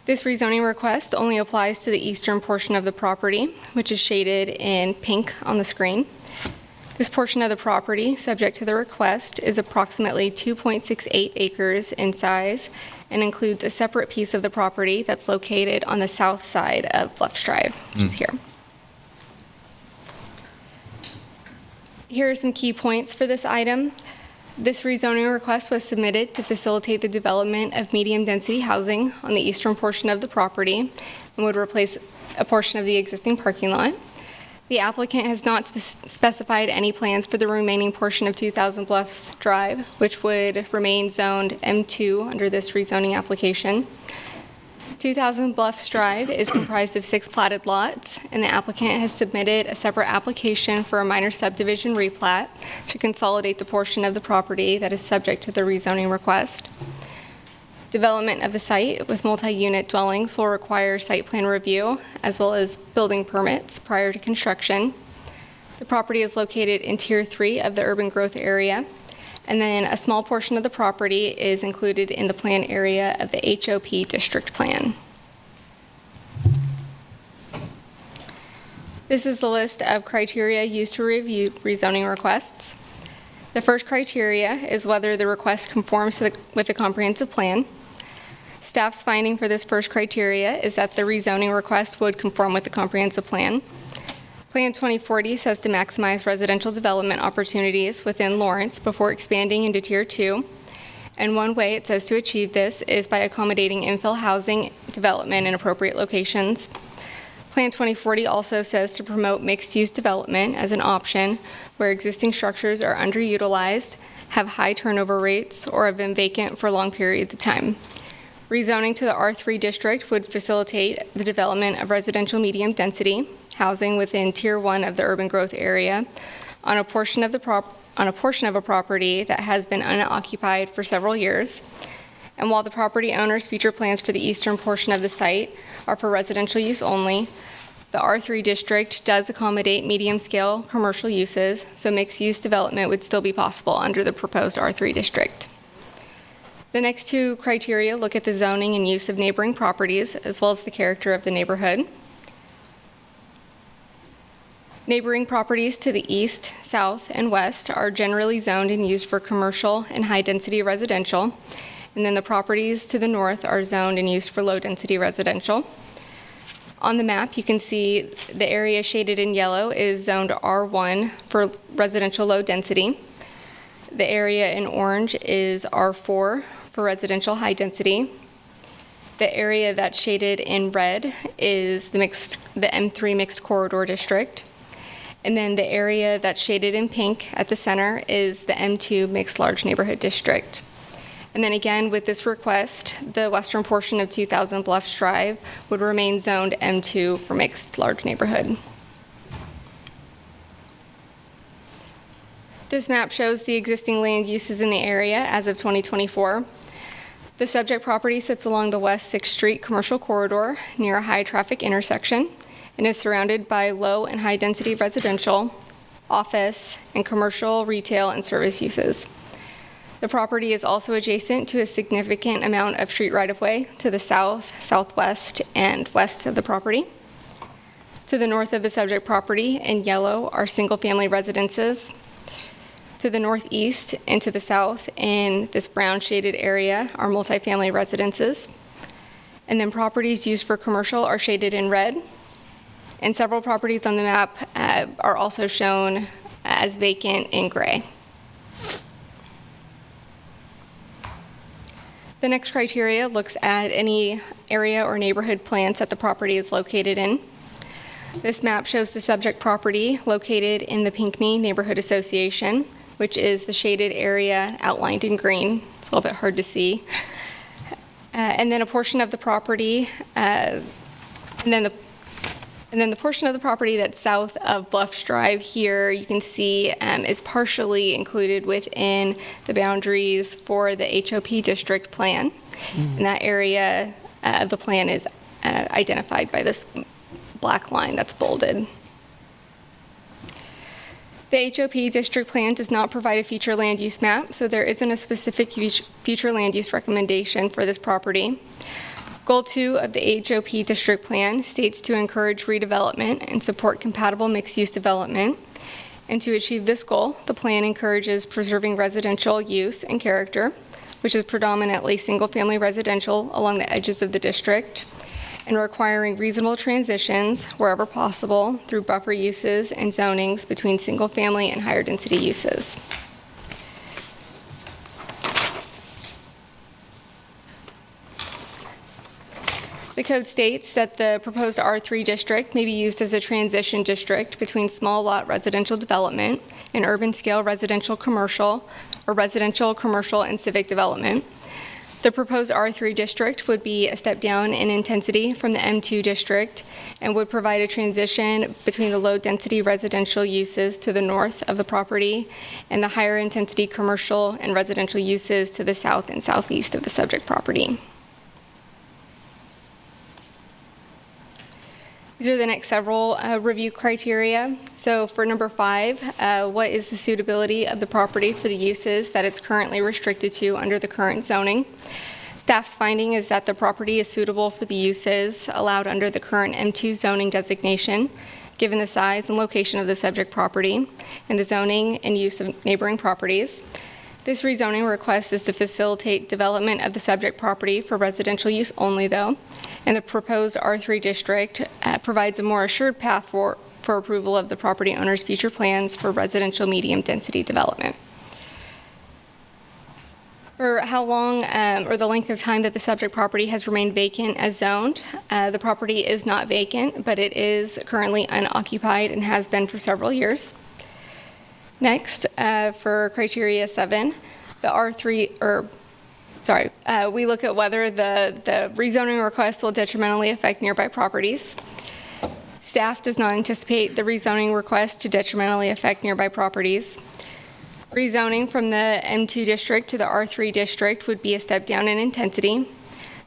This rezoning request only applies to the eastern portion of the property, which is shaded in pink on the screen. This portion of the property, subject to the request, is approximately 2.68 acres in size and includes a separate piece of the property that's located on the south side of Bluffs Drive, which is here. Here are some key points for this item. This rezoning request was submitted to facilitate the development of medium-density housing on the eastern portion of the property and would replace a portion of the existing parking lot. The applicant has not specified any plans for the remaining portion of 2000 Bluffs Drive, which would remain zoned M2 under this rezoning application. 2000 Bluffs Drive is comprised of 6 platted lots, and the applicant has submitted a separate application for a minor subdivision replat to consolidate the portion of the property that is subject to the rezoning request. Development of the site with multi-unit dwellings will require site plan review as well as building permits prior to construction. The property is located in Tier 3 of the urban growth area, And then a small portion of the property is included in the plan area of the HOP district plan. This is the list of criteria used to review rezoning requests. The first criteria is whether the request conforms with the comprehensive plan. Staff's finding for this first criteria is that the rezoning request would conform with the comprehensive plan. Plan 2040 says to maximize residential development opportunities within Lawrence before expanding into Tier 2. And one way it says to achieve this is by accommodating infill housing development in appropriate locations. Plan 2040 also says to promote mixed-use development as an option where existing structures are underutilized, have high turnover rates, or have been vacant for long periods of time. Rezoning to the R3 district would facilitate the development of residential medium-density housing within Tier 1 of the urban growth area on a portion of a property that has been unoccupied for several years. And while the property owner's future plans for the eastern portion of the site are for residential use only, the R3 district does accommodate medium-scale commercial uses, so mixed-use development would still be possible under the proposed R3 district. The next two criteria look at the zoning and use of neighboring properties, as well as the character of the neighborhood. Neighboring properties to the east, south, and west are generally zoned and used for commercial and high-density residential, and then the properties to the north are zoned and used for low-density residential. On the map, you can see the area shaded in yellow is zoned R1 for residential low density. The area in orange is R4 for residential high density. The area that's shaded in red is the M3 mixed corridor district. And then the area that's shaded in pink at the center is the M2 mixed large neighborhood district. And then again, with this request, the western portion of 2000 Bluffs Drive would remain zoned M2 for mixed large neighborhood. This map shows the existing land uses in the area as of 2024. The subject property sits along the West 6th Street commercial corridor near a high traffic intersection and is surrounded by low and high density residential, office, and commercial, retail, and service uses. The property is also adjacent to a significant amount of street right-of-way to the south, southwest, and west of the property. To the north of the subject property, in yellow, are single-family residences. To the northeast and to the south, in this brown shaded area, are multifamily residences. And then properties used for commercial are shaded in red. And several properties on the map are also shown as vacant in gray. The next criteria looks at any area or neighborhood plans that the property is located in. This map shows the subject property located in the Pinckney Neighborhood Association, which is the shaded area outlined in green. It's a little bit hard to see. And then a portion of the property, and then the portion of the property that's south of Bluffs Drive here, you can see is partially included within the boundaries for the HOP district plan. And that area of the plan is identified by this black line that's bolded. The HOP district plan does not provide a future land use map, so there isn't a specific future land use recommendation for this property. Goal 2 of the HOP district plan states to encourage redevelopment and support compatible mixed-use development. And to achieve this goal, the plan encourages preserving residential use and character, which is predominantly single-family residential along the edges of the district, and requiring reasonable transitions wherever possible through buffer uses and zonings between single-family and higher density uses. The code states that the proposed R3 district may be used as a transition district between small lot residential development and urban scale residential commercial, or residential, commercial, and civic development. The proposed R3 district would be a step down in intensity from the M2 district and would provide a transition between the low density residential uses to the north of the property and the higher intensity commercial and residential uses to the south and southeast of the subject property. These are the next several review criteria. So for number 5, what is the suitability of the property for the uses that it's currently restricted to under the current zoning? Staff's finding is that the property is suitable for the uses allowed under the current M2 zoning designation, given the size and location of the subject property and the zoning and use of neighboring properties. This rezoning request is to facilitate development of the subject property for residential use only, though, and the proposed R3 district provides a more assured path for approval of the property owner's future plans for residential medium-density development. For how long or the length of time that the subject property has remained vacant as zoned, the property is not vacant, but it is currently unoccupied and has been for several years. Next, for criteria 7, the R3, we look at whether the rezoning request will detrimentally affect nearby properties. Staff does not anticipate the rezoning request to detrimentally affect nearby properties. Rezoning from the M2 district to the R3 district would be a step down in intensity.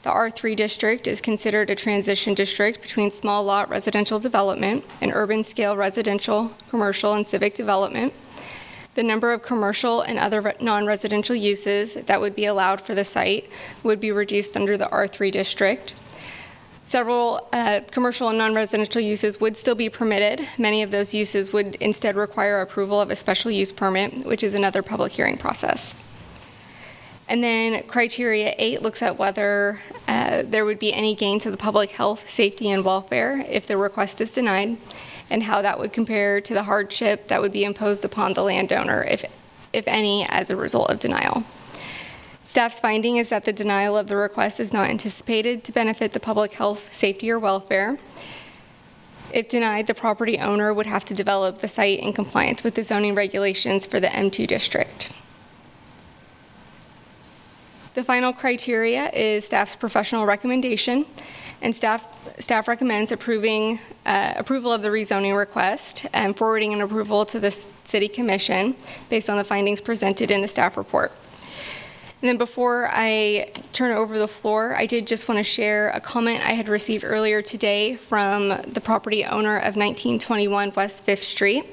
The R3 district is considered a transition district between small lot residential development and urban scale residential, commercial, and civic development. The number of commercial and other non-residential uses that would be allowed for the site would be reduced under the R3 district. Several commercial and non-residential uses would still be permitted. Many of those uses would instead require approval of a special use permit, which is another public hearing process. And then criteria 8 looks at whether there would be any gain to the public health, safety, and welfare if the request is denied, and how that would compare to the hardship that would be imposed upon the landowner, if any, as a result of denial. Staff's finding is that the denial of the request is not anticipated to benefit the public health, safety, or welfare. If denied, the property owner would have to develop the site in compliance with the zoning regulations for the M2 district. The final criteria is staff's professional recommendation, and staff recommends approval of the rezoning request and forwarding an approval to the City Commission based on the findings presented in the staff report. And then before I turn over the floor, I did just want to share a comment I had received earlier today from the property owner of 1921 West 5th Street.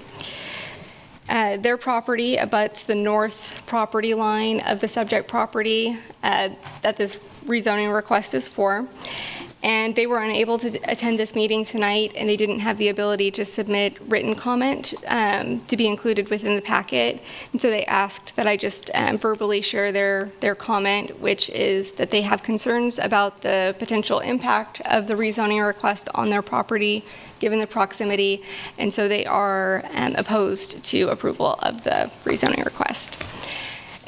Their property abuts the north property line of the subject property that this rezoning request is for. And they were unable to attend this meeting tonight, and they didn't have the ability to submit written comment to be included within the packet. And so they asked that I just verbally share their comment, which is that they have concerns about the potential impact of the rezoning request on their property, given the proximity, and so they are opposed to approval of the rezoning request.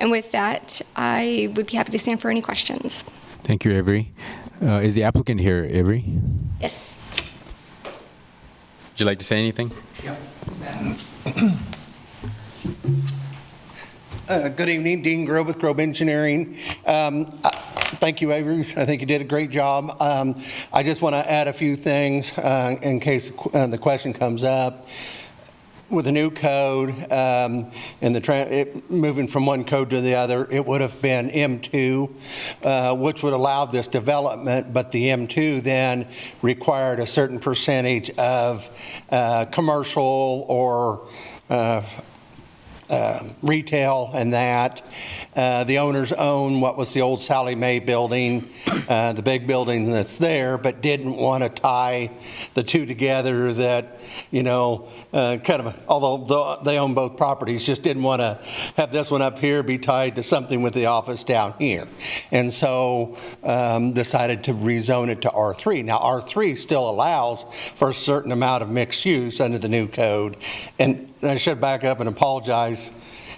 And with that, I would be happy to stand for any questions. Thank you, Avery. Is the applicant here, Avery? Yes. Would you like to say anything? Good evening, Dean Grove with Grove Engineering. Thank you, Avery. I think you did a great job. I just want to add a few things in case the question comes up. With the new code and moving from one code to the other, it would have been M2, which would allow this development, but the M2 then required a certain percentage of commercial or retail and that. The owners own what was the old Sally Mae building, the big building that's there, but didn't want to tie the two together that, although they own both properties, just didn't want to have this one up here be tied to something with the office down here. And so decided to rezone it to R3. Now, R3 still allows for a certain amount of mixed use under the new code. And I should back up and apologize.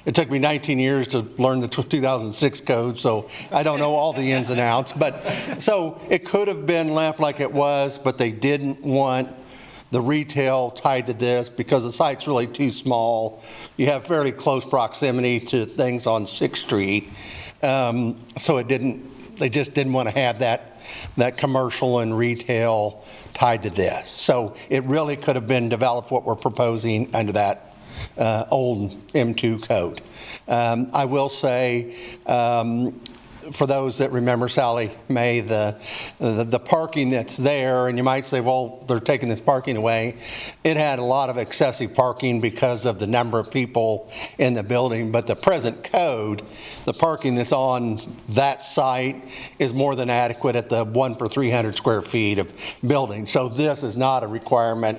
It took me 19 years to learn the 2006 code, so I don't know all the ins and outs. But so it could have been left like it was, but they didn't want the retail tied to this because the site's really too small. You have fairly close proximity to things on 6th Street. So they just didn't want to have that commercial and retail tied to this. So it really could have been developed what we're proposing under that old M2 code. I will say for those that remember Sally Mae, the parking that's there, and you might say, well, they're taking this parking away. It had a lot of excessive parking because of the number of people in the building, but the present code, the parking that's on that site is more than adequate at the 1 per 300 square feet of building. So this is not a requirement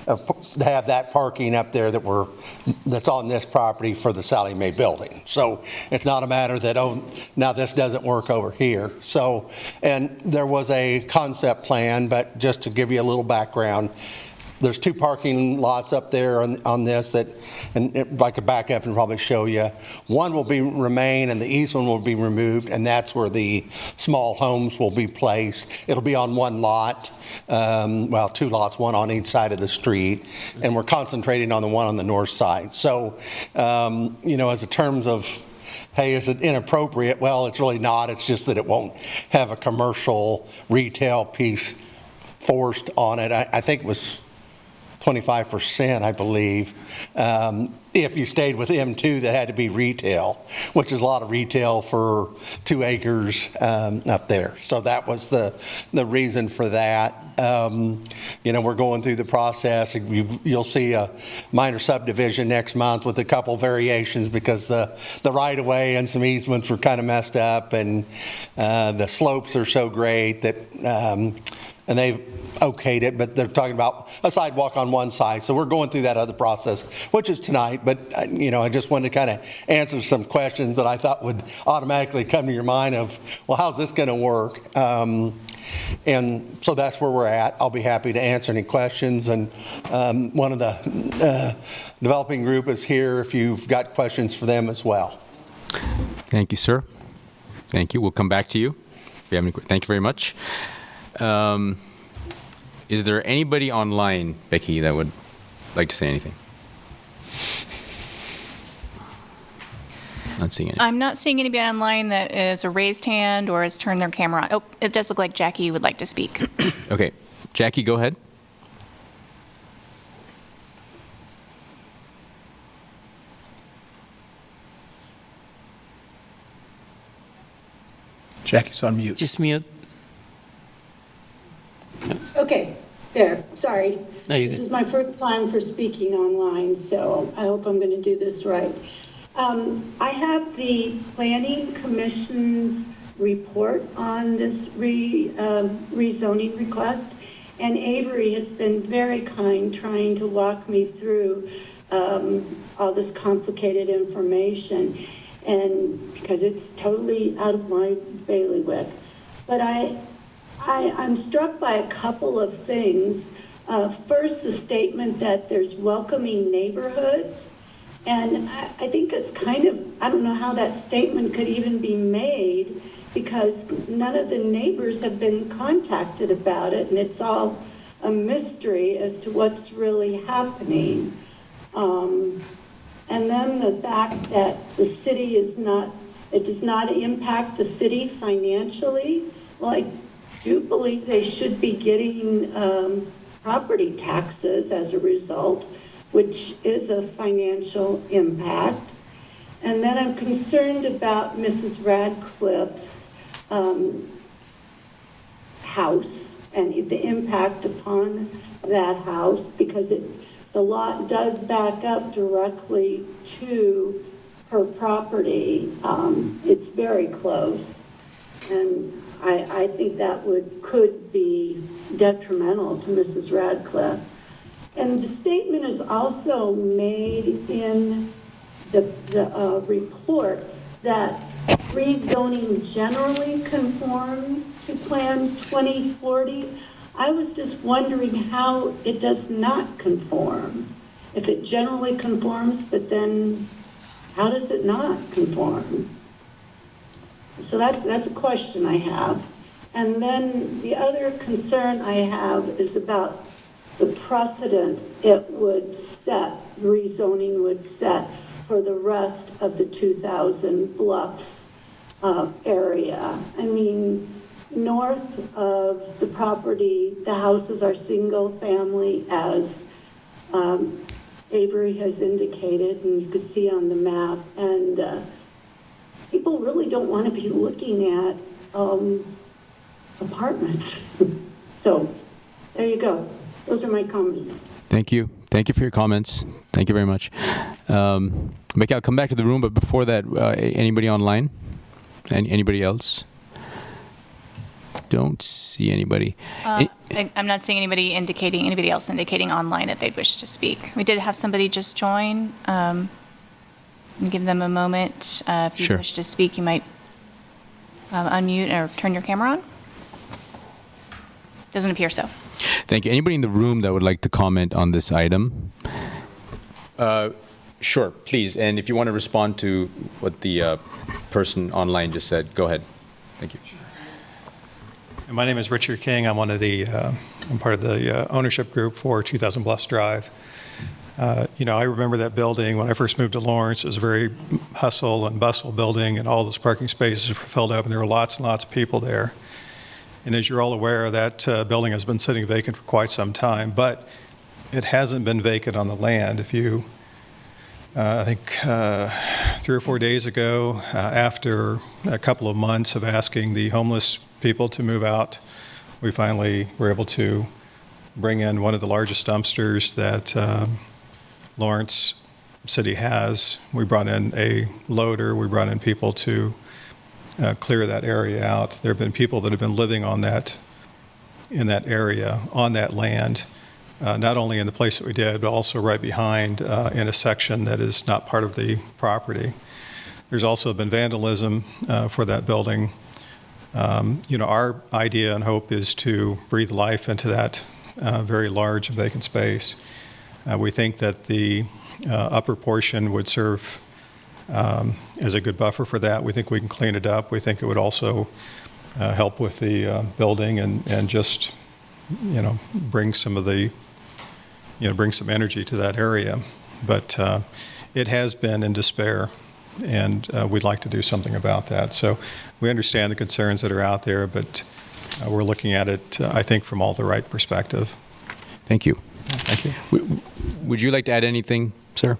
to have that parking up there that's on this property for the Sally Mae building. So it's not a matter that, oh, now this doesn't work over here. So, and there was a concept plan, but just to give you a little background, there's 2 parking lots up there on this that, and if I could back up and probably show you, one will remain and the east one will be removed, and that's where the small homes will be placed. It'll be on one lot, well, 2 lots, one on each side of the street, and we're concentrating on the one on the north side. So, you know, as in terms of, hey, is it inappropriate? Well, it's really not. It's just that it won't have a commercial retail piece forced on it. I think it was 25%, I believe, if you stayed with M2 that had to be retail, which is a lot of retail for 2 acres up there. So that was the reason for that. You know, we're going through the process. You'll see a minor subdivision next month with a couple variations because the right-of-way and some easements were kind of messed up, and the slopes are so great that, and they've okayed it, but they're talking about a sidewalk on one side. So we're going through that other process, which is tonight. But, you know, I just wanted to kind of answer some questions that I thought would automatically come to your mind of, well, how's this going to work? And so that's where we're at. I'll be happy to answer any questions. And one of the developing group is here if you've got questions for them as well. Thank you, sir. Thank you. We'll come back to you if you have any. Thank you very much. Is there anybody online, Becky, that would like to say anything? Not seeing any. I'm not seeing anybody online that is a raised hand or has turned their camera on. Oh, it does look like Jackie would like to speak. Okay. Jackie, go ahead. Jackie's on mute. Just mute. Okay, there, sorry. No, you're This good. is my first time for speaking online, so I hope I'm going to do this right. I have the Planning Commission's report on this rezoning request, and Avery has been very kind trying to walk me through all this complicated information, and because it's totally out of my bailiwick. But I'm struck by a couple of things. First, the statement that there's welcoming neighborhoods. And I think it's kind of, I don't know how that statement could even be made because none of the neighbors have been contacted about it, and it's all a mystery as to what's really happening. And then the fact that the city it does not impact the city financially. Well, I do believe they should be getting property taxes as a result, which is a financial impact. And then I'm concerned about Mrs. Radcliffe's house and the impact upon that house, because the lot does back up directly to her property. It's very close. And I think that could be detrimental to Mrs. Radcliffe. And the statement is also made in the report that rezoning generally conforms to Plan 2040. I was just wondering how it does not conform. If it generally conforms, but then how does it not conform? So that's a question I have. And then the other concern I have is about the precedent it would set, rezoning would set for the rest of the 2000 Bluffs area. I mean, north of the property, the houses are single family, as Avery has indicated, and you could see on the map. And people really don't want to be looking at apartments. So there you go. Those are my comments. Thank you. Thank you for your comments. Thank you very much. Becky, I'll come back to the room, but before that, anybody online? Anybody else? Don't see anybody. I'm not seeing anybody else indicating online that they'd wish to speak. We did have somebody just join. Give them a moment. If you wish to speak, you might unmute or turn your camera on. Doesn't appear so. Thank you. Anybody in the room that would like to comment on this item? Sure, please. And if you want to respond to what the person online just said, go ahead. Thank you. My name is Richard King. I'm one of the, I'm part of the ownership group for 2000 Bluffs Drive. I remember that building when I first moved to Lawrence. It was a very hustle and bustle building, and all those parking spaces were filled up, and there were lots and lots of people there. And as you're all aware, that building has been sitting vacant for quite some time, but it hasn't been vacant on the land. If you, I think 3 or 4 days ago, after a couple of months of asking the homeless people to move out, we finally were able to bring in one of the largest dumpsters that Lawrence City has. We brought in a loader. We brought in people to clear that area out. There have been people that have been living on that, in that area, on that land, not only in the place that we did, but also right behind in a section that is not part of the property. There's also been vandalism for that building. Our idea and hope is to breathe life into that very large vacant space. We think that the upper portion would serve as a good buffer for that. We think we can clean it up. We think it would also help with the building and just, bring some of the, bring some energy to that area. But it has been in despair, and we'd like to do something about that. So we understand the concerns that are out there, but we're looking at it, I think, from all the right perspective. Thank you. Thank you. Would you like to add anything, sir?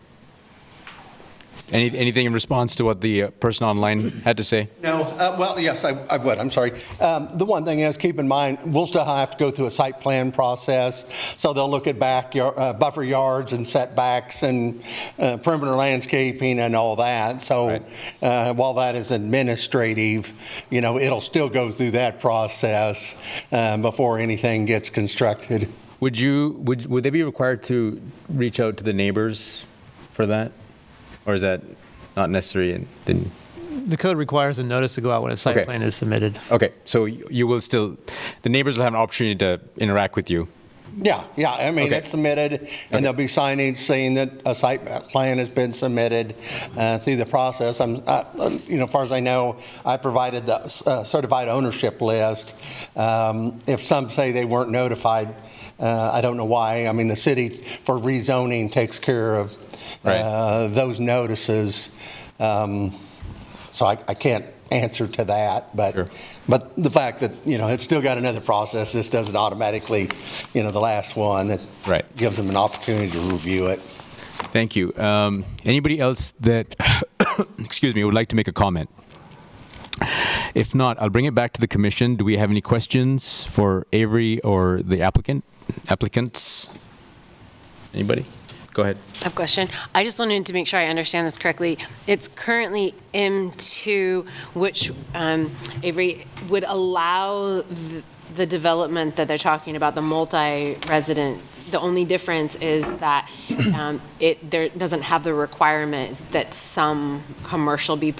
Anything in response to what the person online had to say? No. Well, yes, I would. I'm sorry. The one thing is, keep in mind, we'll still have to go through a site plan process. So they'll look at buffer yards and setbacks and perimeter landscaping and all that. So while that is administrative, it'll still go through that process before anything gets constructed. Would they be required to reach out to the neighbors for that? Or is that not necessary? The code requires a notice to go out when a site plan is submitted. Okay, so you will still, the neighbors will have an opportunity to interact with you. Yeah. I mean, it's submitted, and there'll be signage saying that a site plan has been submitted through the process. As far as I know, I provided the certified ownership list. If some say they weren't notified, I don't know why. I mean, the city for rezoning takes care of those notices. So I can't answer to that, but the fact that it's still got another process. This doesn't automatically, the last one that gives them an opportunity to review it. Thank you. Anybody else that excuse me would like to make a comment? If not, I'll bring it back to the commission. Do we have any questions for Avery or the applicants? Anybody? Go ahead. I have a question. I just wanted to make sure I understand this correctly. It's currently M2, which Avery would allow the development that they're talking about, the multi-resident. The only difference is that there doesn't have the requirement that some commercial be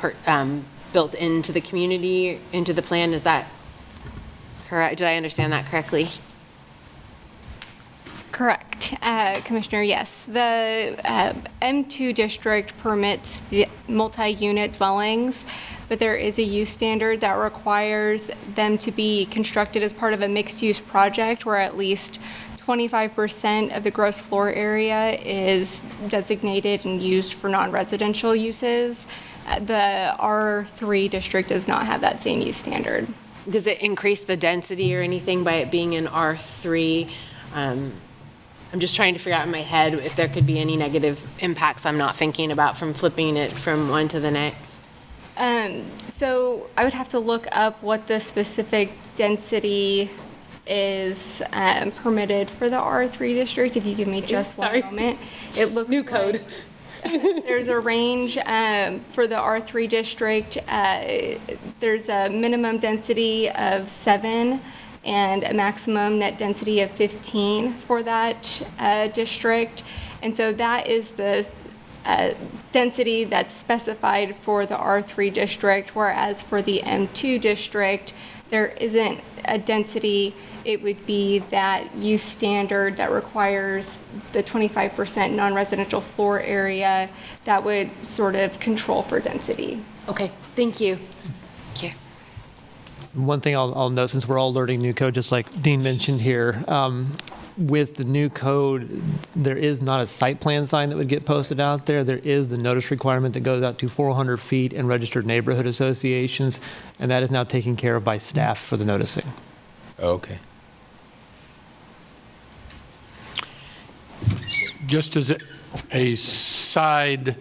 built into the community, into the plan. Is that correct? Did I understand that correctly? Correct, Commissioner, yes. The M2 district permits the multi-unit dwellings, but there is a use standard that requires them to be constructed as part of a mixed-use project where at least 25% of the gross floor area is designated and used for non-residential uses. The R3 district does not have that same use standard. Does it increase the density or anything by it being in R3? I'm just trying to figure out in my head if there could be any negative impacts I'm not thinking about from flipping it from one to the next. So I would have to look up what the specific density is permitted for the R3 district. If you give me just one moment. It looks new code. There's a range for the R3 district. There's a minimum density of 7 and a maximum net density of 15 for that district. And so that is the density that's specified for the R3 district, whereas for the M2 district, there isn't a density. It would be that use standard that requires the 25% non-residential floor area that would sort of control for density. Okay, thank you. Thank you. One thing I'll note, since we're all learning new code, just like Dean mentioned here, with the new code, there is not a site plan sign that would get posted out there. There is the notice requirement that goes out to 400 feet and registered neighborhood associations, and that is now taken care of by staff for the noticing. Okay. Just as a side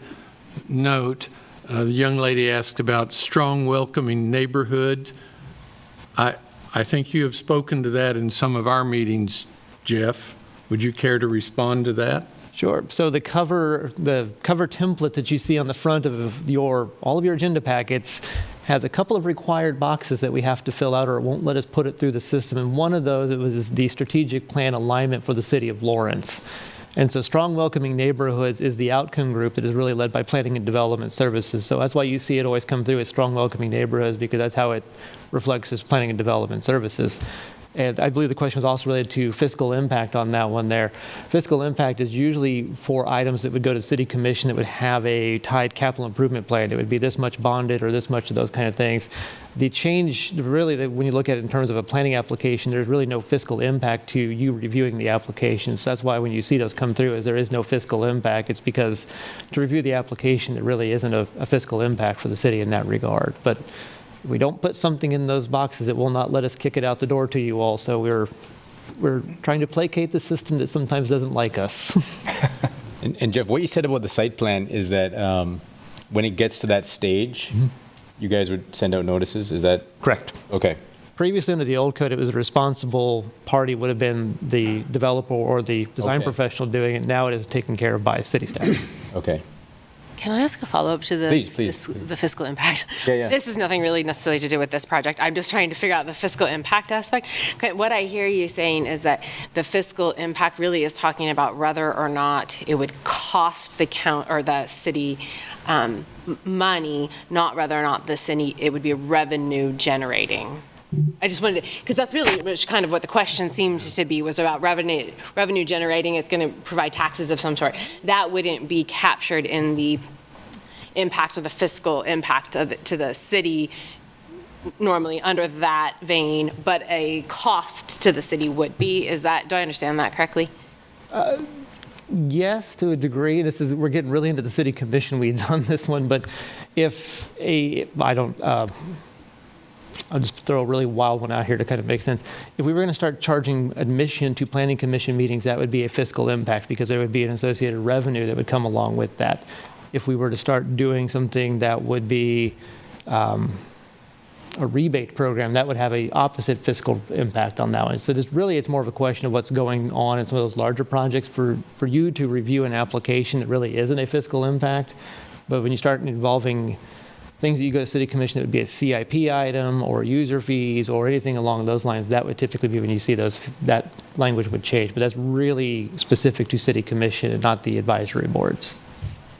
note, the young lady asked about strong, welcoming neighborhood. I think you have spoken to that in some of our meetings, Jeff. Would you care to respond to that? Sure. So the cover template that you see on the front of all of your agenda packets has a couple of required boxes that we have to fill out, or it won't let us put it through the system. And one of those, it was the strategic plan alignment for the city of Lawrence. And so Strong Welcoming Neighborhoods is the outcome group that is really led by Planning and Development Services. So that's why you see it always come through as Strong Welcoming Neighborhoods, because that's how it reflects as Planning and Development Services. And I believe the question was also related to fiscal impact on that one there. Fiscal impact is usually for items that would go to City Commission that would have a tied capital improvement plan. It would be this much bonded or this much of those kind of things. The change, really, when you look at it in terms of a planning application, there's really no fiscal impact to you reviewing the application. So that's why when you see those come through, is there is no fiscal impact. It's because to review the application, there really isn't a fiscal impact for the city in that regard. But if we don't put something in those boxes, it will not let us kick it out the door to you all. So we're trying to placate the system that sometimes doesn't like us. And Jeff, what you said about the site plan is that when it gets to that stage, you guys would send out notices? Is that correct? Okay. Previously, under the old code, it was a responsible party would have been the developer or the design professional doing it. Now it is taken care of by city staff. Okay. Can I ask a follow-up to the the fiscal impact? Yeah. This has nothing really necessarily to do with this project. I'm just trying to figure out the fiscal impact aspect. Okay, what I hear you saying is that the fiscal impact really is talking about whether or not it would cost the the city money, not whether or not the city it would be revenue generating. I just wanted to, because that's really kind of what the question seemed to be, was about revenue generating. It's going to provide taxes of some sort. That wouldn't be captured in the impact of the fiscal impact to the city normally under that vein, but a cost to the city would be. Do I understand that correctly? Yes, to a degree. We're getting really into the city commission weeds on this one, but I'll just throw a really wild one out here to kind of make sense. If we were going to start charging admission to planning commission meetings, that would be a fiscal impact because there would be an associated revenue that would come along with that. If we were to start doing something that would be a rebate program, that would have an opposite fiscal impact on that one. So it's more of a question of what's going on in some of those larger projects. For you to review an application that really isn't a fiscal impact, but when you start involving things that you go to city commission, it would be a CIP item or user fees or anything along those lines. That would typically be when you see that language would change. But that's really specific to city commission and not the advisory boards.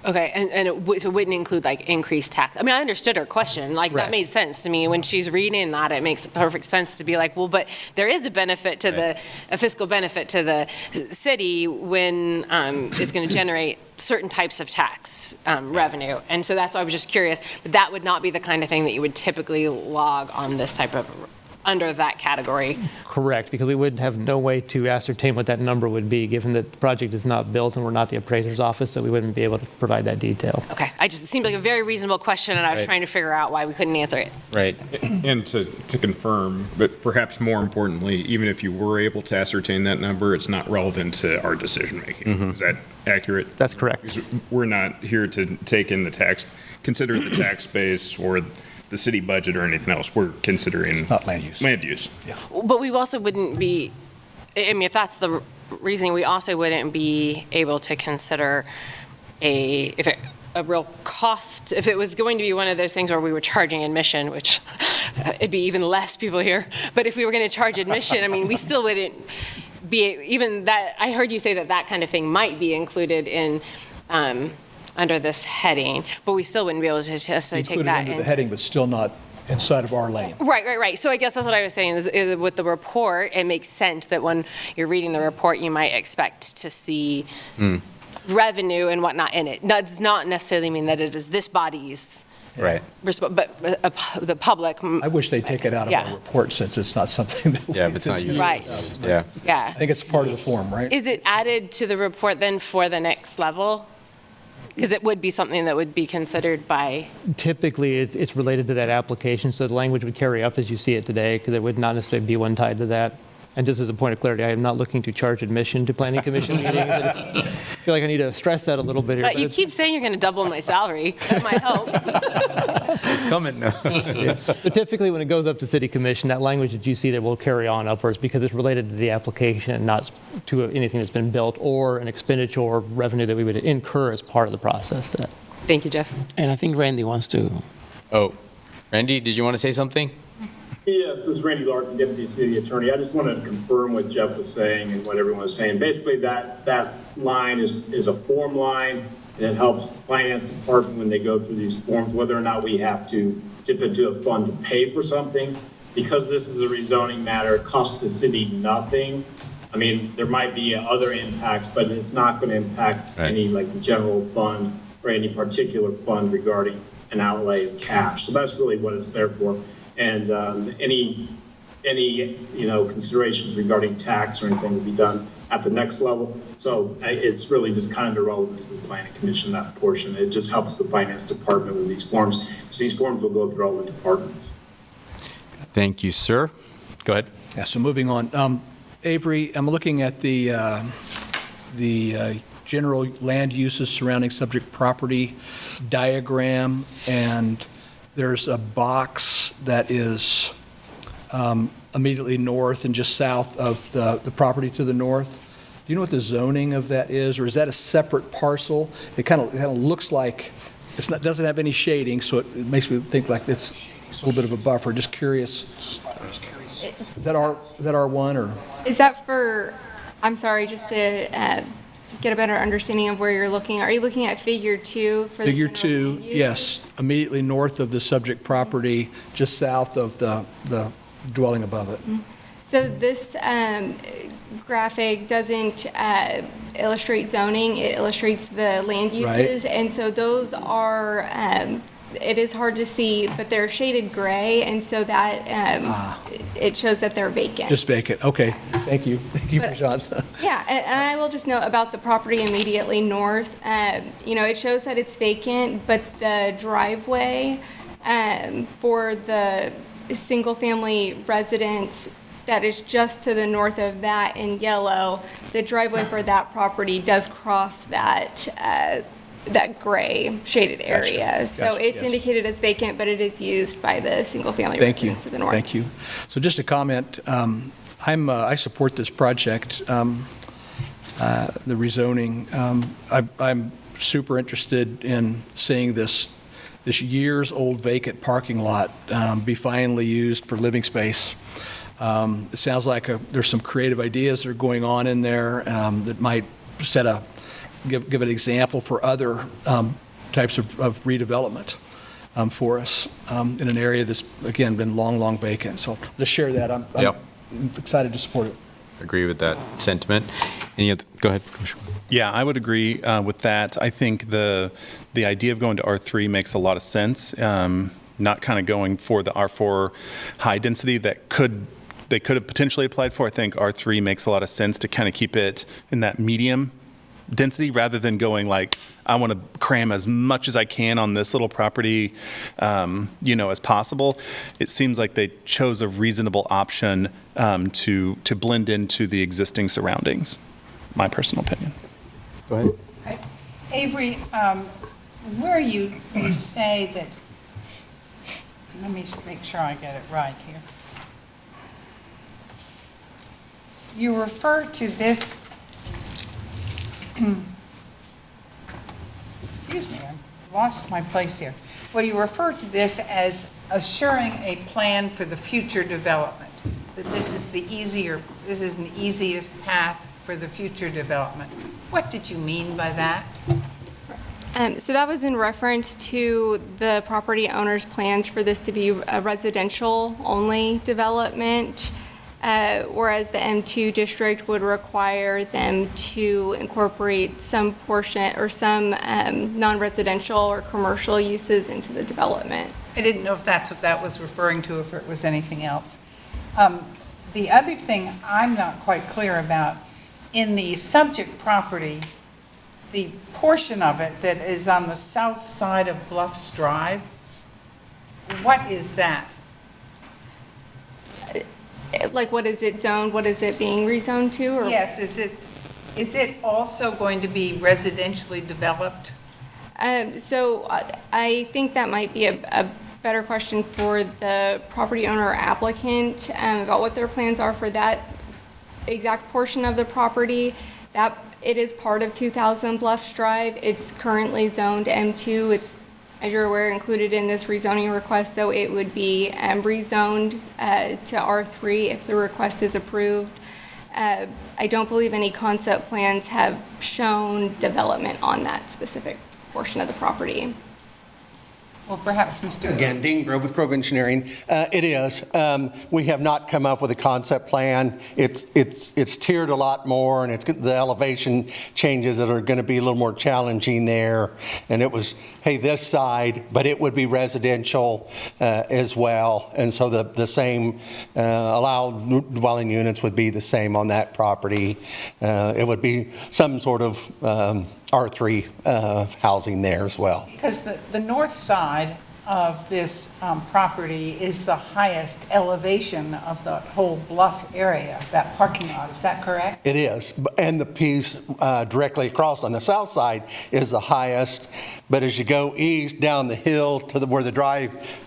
Okay, and so it wouldn't include like increased tax. I mean, I understood her question. Like that made sense to me when she's reading that. It makes perfect sense to be like, well, but there is a benefit to a fiscal benefit to the city when it's going to generate certain types of tax revenue. And so that's why I was just curious. But that would not be the kind of thing that you would typically log on this type of under that category. Correct, because we would have no way to ascertain what that number would be, given that the project is not built and we're not the appraiser's office, so we wouldn't be able to provide that detail. Okay, it seemed like a very reasonable question, and I was trying to figure out why we couldn't answer it. Right. And to confirm, but perhaps more importantly, even if you were able to ascertain that number, it's not relevant to our decision-making. Is that accurate? That's correct. Because we're not here to take in consider the tax base or the city budget or anything else. We're considering Not land use. Land use. Yeah. But we also wouldn't be, I mean, if that's the reasoning, we also wouldn't be able to consider a real cost, if it was going to be one of those things where we were charging admission, which it'd be even less people here, but if we were going to charge admission, I mean, we still wouldn't be, even that, I heard you say that kind of thing might be included in, under this heading, but we still wouldn't be able to necessarily take that Included under the heading, but still not inside of our lane. Right. So I guess that's what I was saying is with the report, it makes sense that when you're reading the report, you might expect to see revenue and whatnot in it. That does not necessarily mean that it is this body's. Right. But the public. I wish they'd take it out of our report since it's not something that. Yeah, if it's not used. Right. Yeah. Yeah. I think it's part of the form, right? Is it added to the report then for the next level? Because it would be something that would be considered by. Typically, it's related to that application, so the language would carry up as you see it today, because it would not necessarily be one tied to that. And just as a point of clarity, I am not looking to charge admission to planning commission meetings. I just feel like I need to stress that a little bit here. You keep saying you're going to double my salary. That might help. It's coming now. Yeah. But typically, when it goes up to city commission, that language that you see there will carry on upwards because it's related to the application and not to anything that's been built or an expenditure or revenue that we would incur as part of the process. Thank you, Jeff. And I think Randy wants to. Oh, Randy, did you want to say something? Yes, this is Randy Larkin, Deputy City Attorney. I just wanted to confirm what Jeff was saying and what everyone was saying. Basically, that line is a form line, and it helps the finance department when they go through these forms, whether or not we have to dip into a fund to pay for something. Because this is a rezoning matter, it costs the city nothing. I mean, there might be other impacts, but it's not going to impact any like the general fund or any particular fund regarding an outlay of cash. So that's really what it's there for. And any considerations regarding tax or anything will be done at the next level. So it's really just kind of irrelevant to the planning commission, that portion. It just helps the finance department with these forms, because these forms will go through all the departments. Thank you, sir. Go ahead. Yeah, so moving on. Avery, I'm looking at the general land uses surrounding subject property diagram, and there's a box that is immediately north and just south of the property to the north. Do you know what the zoning of that is, or is that a separate parcel? It kind of looks like doesn't have any shading, so it makes me think like it's a little bit of a buffer. Just curious. Is that R1 or? Is that for? I'm sorry, just to get a better understanding of where you're looking. Are you looking at Figure 2 for Figure 2, yes, immediately north of the subject property, just south of the dwelling above it. So this graphic doesn't illustrate zoning, it illustrates the land uses. Right. And so those are, it is hard to see, but they're shaded gray, and so that it shows that they're vacant. Just vacant, okay. Thank you, Prashant. Yeah, and I will just note about the property immediately north, it shows that it's vacant, but the driveway for the single-family residence that is just to the north of that in yellow, the driveway for that property does cross that gray shaded area. Gotcha. So it's indicated as vacant, but it is used by the single-family residents to the north. Thank you. So just a comment, I support this project, the rezoning. I'm super interested in seeing this years-old vacant parking lot be finally used for living space. It sounds like there's some creative ideas that are going on in there that might give an example for other types of redevelopment for us in an area that's, again, been long vacant. So just share that. I'm excited to support it. Agree with that sentiment. Go ahead, Commissioner. Yeah, I would agree with that. I think the idea of going to R3 makes a lot of sense. not kind of going for the R4 high density that they could have potentially applied for. I think R3 makes a lot of sense to kind of keep it in that medium density rather than going like, I want to cram as much as I can on this little property, as possible. It seems like they chose a reasonable option to blend into the existing surroundings. My personal opinion. Go ahead. Avery, where you say that, let me make sure I get it right here. You refer to this, excuse me, I lost my place here. Well, you refer to this as assuring a plan for the future development, that this is an easiest path for the future development. What did you mean by that? So that was in reference to the property owner's plans for this to be a residential-only development, whereas the M2 district would require them to incorporate some portion or some non-residential or commercial uses into the development. I didn't know if that's what that was referring to, if it was anything else. The other thing I'm not quite clear about, in the subject property, the portion of it that is on the south side of Bluffs Drive, what is that? Like, what is it zoned? What is it being rezoned to? Or? Yes, is it also going to be residentially developed? So I think that might be a better question for the property owner or applicant about what their plans are for that exact portion of the property. That it is part of 2000 Bluffs Drive. It's currently zoned M2. It's, as you're aware, included in this rezoning request, so it would be rezoned to R3 if the request is approved. I don't believe any concept plans have shown development on that specific portion of the property. Well, perhaps Mr. Again, Dean Grove with Grove Engineering. It is. We have not come up with a concept plan. It's tiered a lot more, and it's the elevation changes that are going to be a little more challenging there. And it was, hey, this side, but it would be residential as well. And so the same allowed dwelling units would be the same on that property. It would be some sort of R3 housing there as well. Because the north side of this property is the highest elevation of the whole bluff area, that parking lot, is that correct? It is, and the piece directly across on the south side is the highest, but as you go east down the hill to where the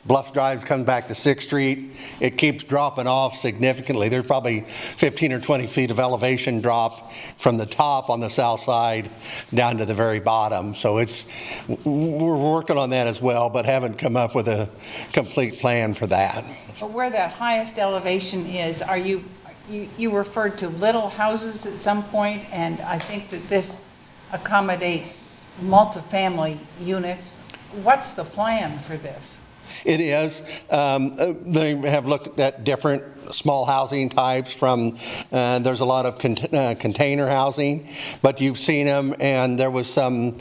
Bluffs Drive comes back to 6th Street, it keeps dropping off significantly. There's probably 15 or 20 feet of elevation drop from the top on the south side down to the very bottom. So we're working on that as well, but haven't come up with a complete plan for that. But where that highest elevation is, are you referred to little houses at some point, and I think that this accommodates multifamily units. What's the plan for this? It is. They have looked at different small housing types from, there's a lot of container housing, but you've seen them, and there was some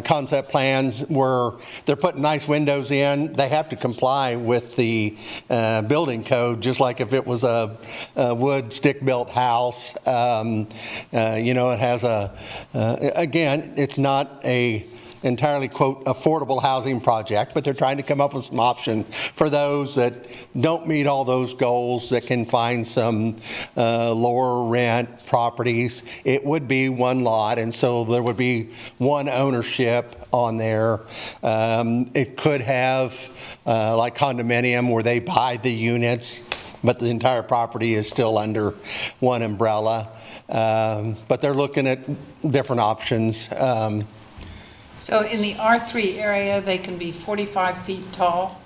concept plans where they're putting nice windows in. They have to comply with the building code, just like if it was a wood stick-built house. It has again, it's not a entirely, quote, affordable housing project, but they're trying to come up with some options for those that don't meet all those goals, that can find some lower rent properties. It would be one lot, and so there would be one ownership on there. It could have like condominium where they buy the units, but the entire property is still under one umbrella. But they're looking at different options. So in the R3 area, they can be 45 feet tall?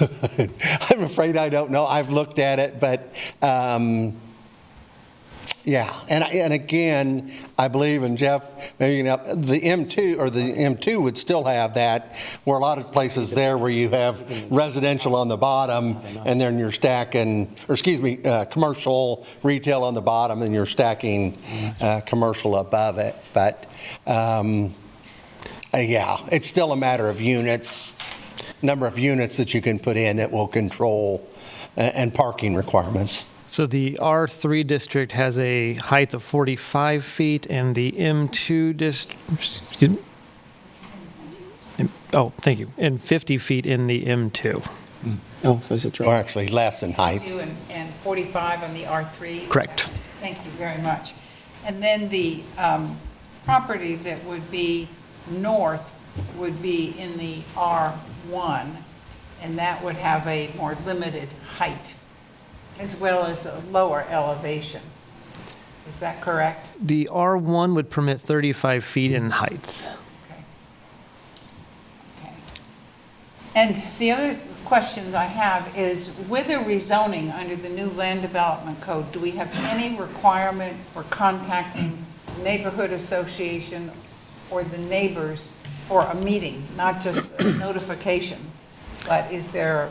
I'm afraid I don't know. I've looked at it, but yeah. And again, I believe, and Jeff, maybe the M2 would still have that, where a lot of places there where you have residential on the bottom, and then you're stacking, commercial retail on the bottom, and you're stacking commercial above it. But yeah, it's still a matter of units, number of units that you can put in that will control, and parking requirements. So the R3 district has a height of 45 feet, and the M2 district, oh, thank you, and 50 feet in the M2. Oh, so it's a drop. Or actually less than height. And 45 on the R3? Correct. Thank you very much. And then the property that would be north would be in the R1, and that would have a more limited height, as well as a lower elevation. Is that correct? The R1 would permit 35 feet in height. And the other question I have is, with a rezoning under the new land development code, do we have any requirement for contacting the neighborhood association or the neighbors for a meeting, not just a notification, but is there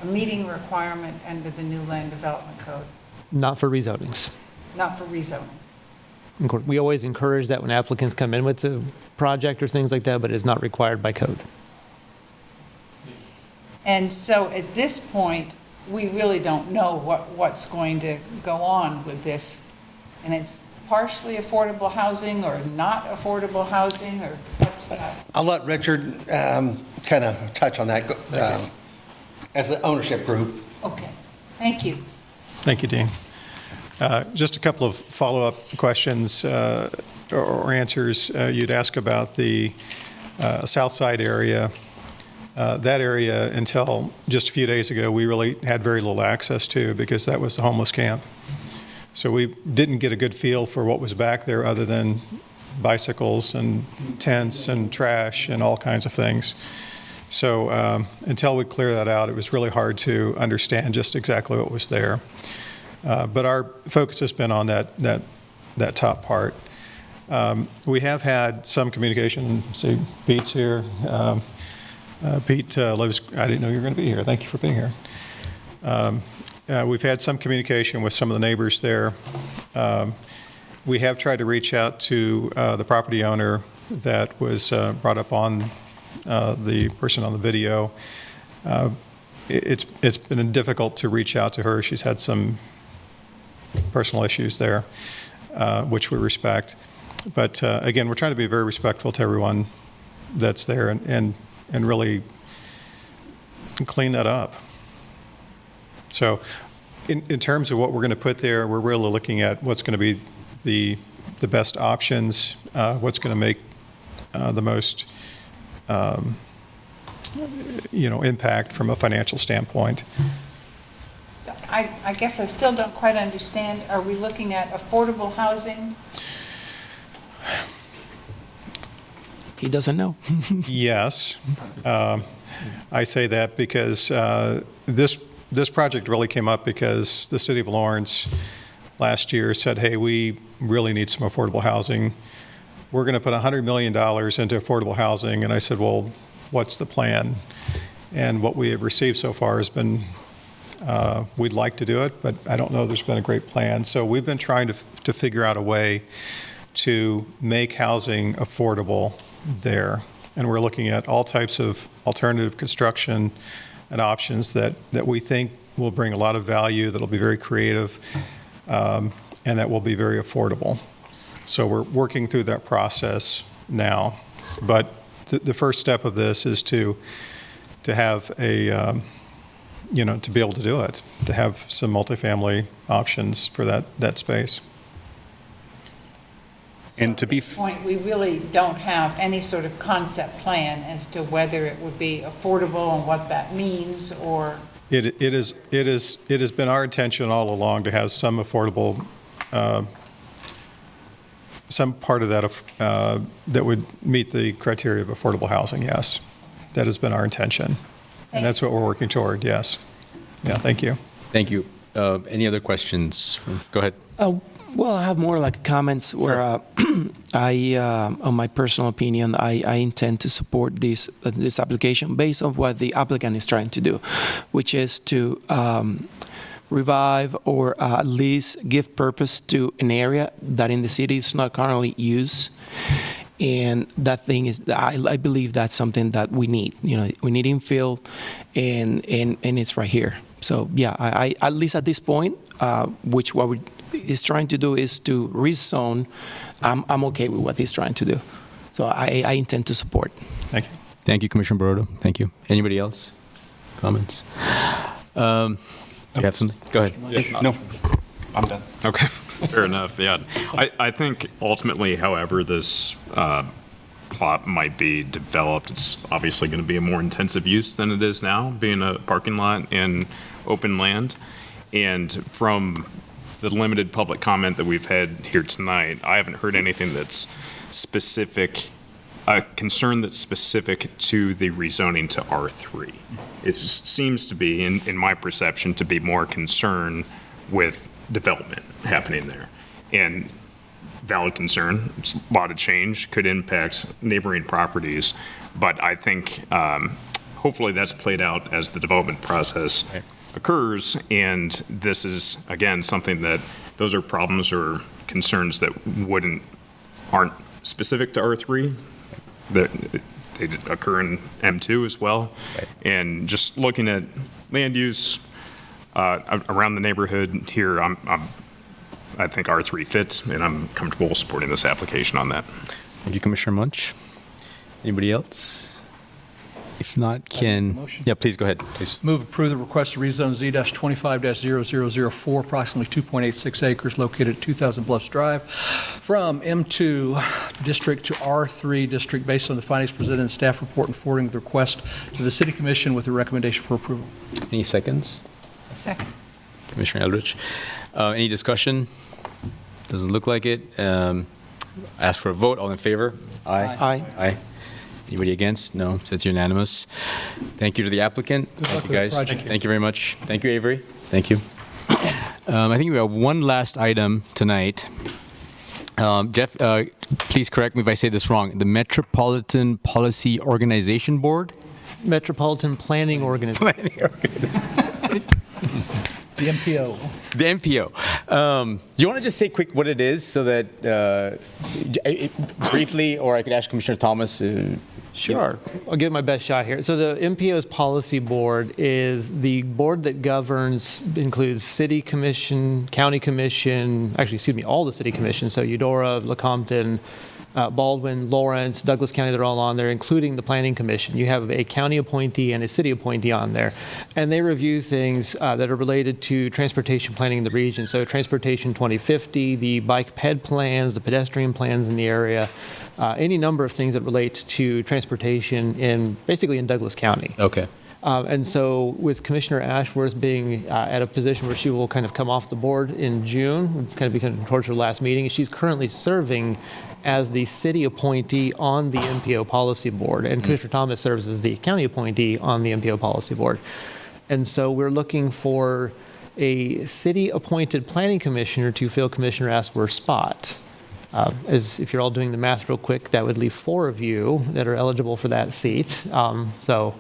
a meeting requirement under the new land development code? Not for rezonings. Not for rezoning. Of course, we always encourage that when applicants come in with a project or things like that, but it's not required by code. And so at this point, we really don't know what's going to go on with this. And it's partially affordable housing or not affordable housing, or what's that? I'll let Richard kind of touch on that as the ownership group. Okay, thank you. Thank you, Dean. Just a couple of follow-up questions or answers. You'd ask about the South Side area. That area, until just a few days ago, we really had very little access to because that was the homeless camp. So we didn't get a good feel for what was back there other than bicycles and tents and trash and all kinds of things. So until we clear that out, it was really hard to understand just exactly what was there. But our focus has been on that top part. We have had some communication. See, Pete's here. Pete lives, I didn't know you were going to be here. Thank you for being here. We've had some communication with some of the neighbors there. We have tried to reach out to the property owner that was brought up on the person on the video. It's been difficult to reach out to her. She's had some personal issues there, which we respect. But again, we're trying to be very respectful to everyone that's there and really clean that up. So in terms of what we're going to put there, we're really looking at what's going to be the best options, what's going to make the most impact from a financial standpoint. So I guess I still don't quite understand. Are we looking at affordable housing? He doesn't know. Yes. I say that because this project really came up because the city of Lawrence last year said, hey, we really need some affordable housing. We're going to put $100 million into affordable housing. And I said, well, what's the plan? And what we have received so far has been, we'd like to do it, but I don't know there's been a great plan. So we've been trying to figure out a way to make housing affordable there. And we're looking at all types of alternative construction and options that we think will bring a lot of value, that'll be very creative, and that will be very affordable. So we're working through that process now. But the first step of this is to have a, to be able to do it, to have some multifamily options for that space. And to be point, we really don't have any sort of concept plan as to whether it would be affordable and what that means, or it has been our intention all along to have some affordable, some part of that that would meet the criteria of affordable housing. Yes, that has been our intention, and that's what we're working toward. Yes, yeah. Thank you. Thank you. Any other questions? Go ahead. Well, I have more like comments where on my personal opinion, I intend to support this application based on what the applicant is trying to do, which is to revive or at least give purpose to an area that in the city is not currently used. And that thing is, I believe that's something that we need. We need infill, and it's right here. So yeah, I at least at this point, which what we is trying to do is to rezone. I'm okay with what he's trying to do. So I intend to support. Thank you. Thank you, Commissioner Baroto. Thank you. Anybody else? Comments? You have something? Go ahead. No, I'm done. Okay, fair enough, yeah. I think ultimately, however this plot might be developed, it's obviously going to be a more intensive use than it is now, being a parking lot and open land. And from the limited public comment that we've had here tonight, I haven't heard anything that's specific, a concern that's specific to the rezoning to R3. It seems to be, in my perception, to be more concern with development happening there. And valid concern, it's a lot of change, could impact neighboring properties, but I think hopefully that's played out as the development process occurs, and this is, again, something that those are problems or concerns that aren't specific to R3, that they occur in M2 as well. Right. And just looking at land use around the neighborhood here, I think R3 fits, and I'm comfortable supporting this application on that. Thank you, Commissioner Munch. Anybody else? If not, yeah, please go ahead, please. Move approve the request to rezone Z-25-0004, approximately 2.86 acres located at 2000 Bluffs Drive from M2 district to R3 district based on the findings presented in staff report and forwarding the request to the City Commission with a recommendation for approval. Any seconds? A second. Commissioner Eldridge. Any discussion? Doesn't look like it. Ask for a vote. All in favor? Aye. Aye. Aye. Anybody against? No, so it's unanimous. Thank you to the applicant. Thank you, guys. Thank you very much. Thank you, Avery. Thank you. I think we have one last item tonight. Jeff, please correct me if I say this wrong. The Metropolitan Policy Organization Board? Metropolitan Planning Organization. The MPO. The MPO. Do you want to just say quick what it is so that briefly, or I could ask Commissioner Thomas? Sure. I'll give it my best shot here. So the MPO's policy board is the board that includes city commission, county commission, all the city commissions, so Eudora, Lecompton, Baldwin, Lawrence, Douglas County, they're all on there, including the Planning Commission. You have a county appointee and a city appointee on there. And they review things that are related to transportation planning in the region. So Transportation 2050, the bike ped plans, the pedestrian plans in the area, any number of things that relate to transportation basically in Douglas County. Okay. And so with Commissioner Ashworth being at a position where she will kind of come off the board in June, kind of become towards her last meeting, she's currently serving as the city appointee on the MPO policy board, and Commissioner Thomas serves as the county appointee on the MPO policy board. And so we're looking for a city-appointed planning commissioner to fill Commissioner Ashworth's spot. As if you're all doing the math real quick, that would leave 4 of you that are eligible for that seat. So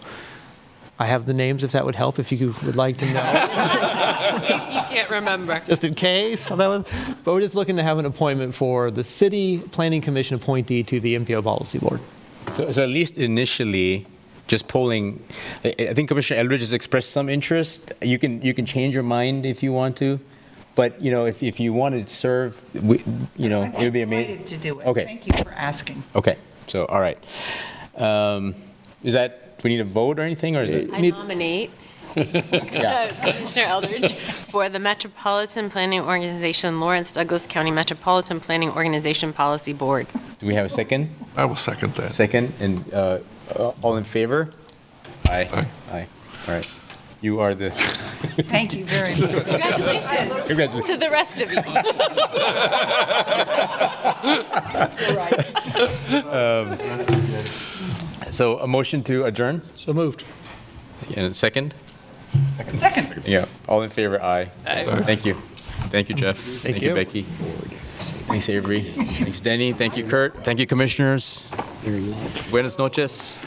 I have the names if that would help, if you would like to know. In case you can't remember. Just in case. But we're just looking to have an appointment for the City Planning Commission appointee to the MPO Policy Board. So at least initially, just polling, I think Commissioner Eldridge has expressed some interest. You can change your mind if you want to. But, if you want to serve, it would be amazing. I'm delighted to do it. Okay. Thank you for asking. Okay. So, all right. Is that... Do we need a vote or anything, or is it? I nominate Commissioner Eldridge for the Metropolitan Planning Organization, Lawrence Douglas County Metropolitan Planning Organization Policy Board. Do we have a second? I will second that. Second, and all in favor? Aye. Aye. Aye. All right. You are the... Thank you very much. Congratulations. Congratulations. To the rest of you. That's too good. So a motion to adjourn? So moved. And a second? Second. Yeah. All in favor? Aye. Aye. Thank you. Thank you, Jeff. Thank you, Becky. Thanks, Avery. Thanks, Denny. Thank you, Kurt. Thank you, commissioners. Buenas noches.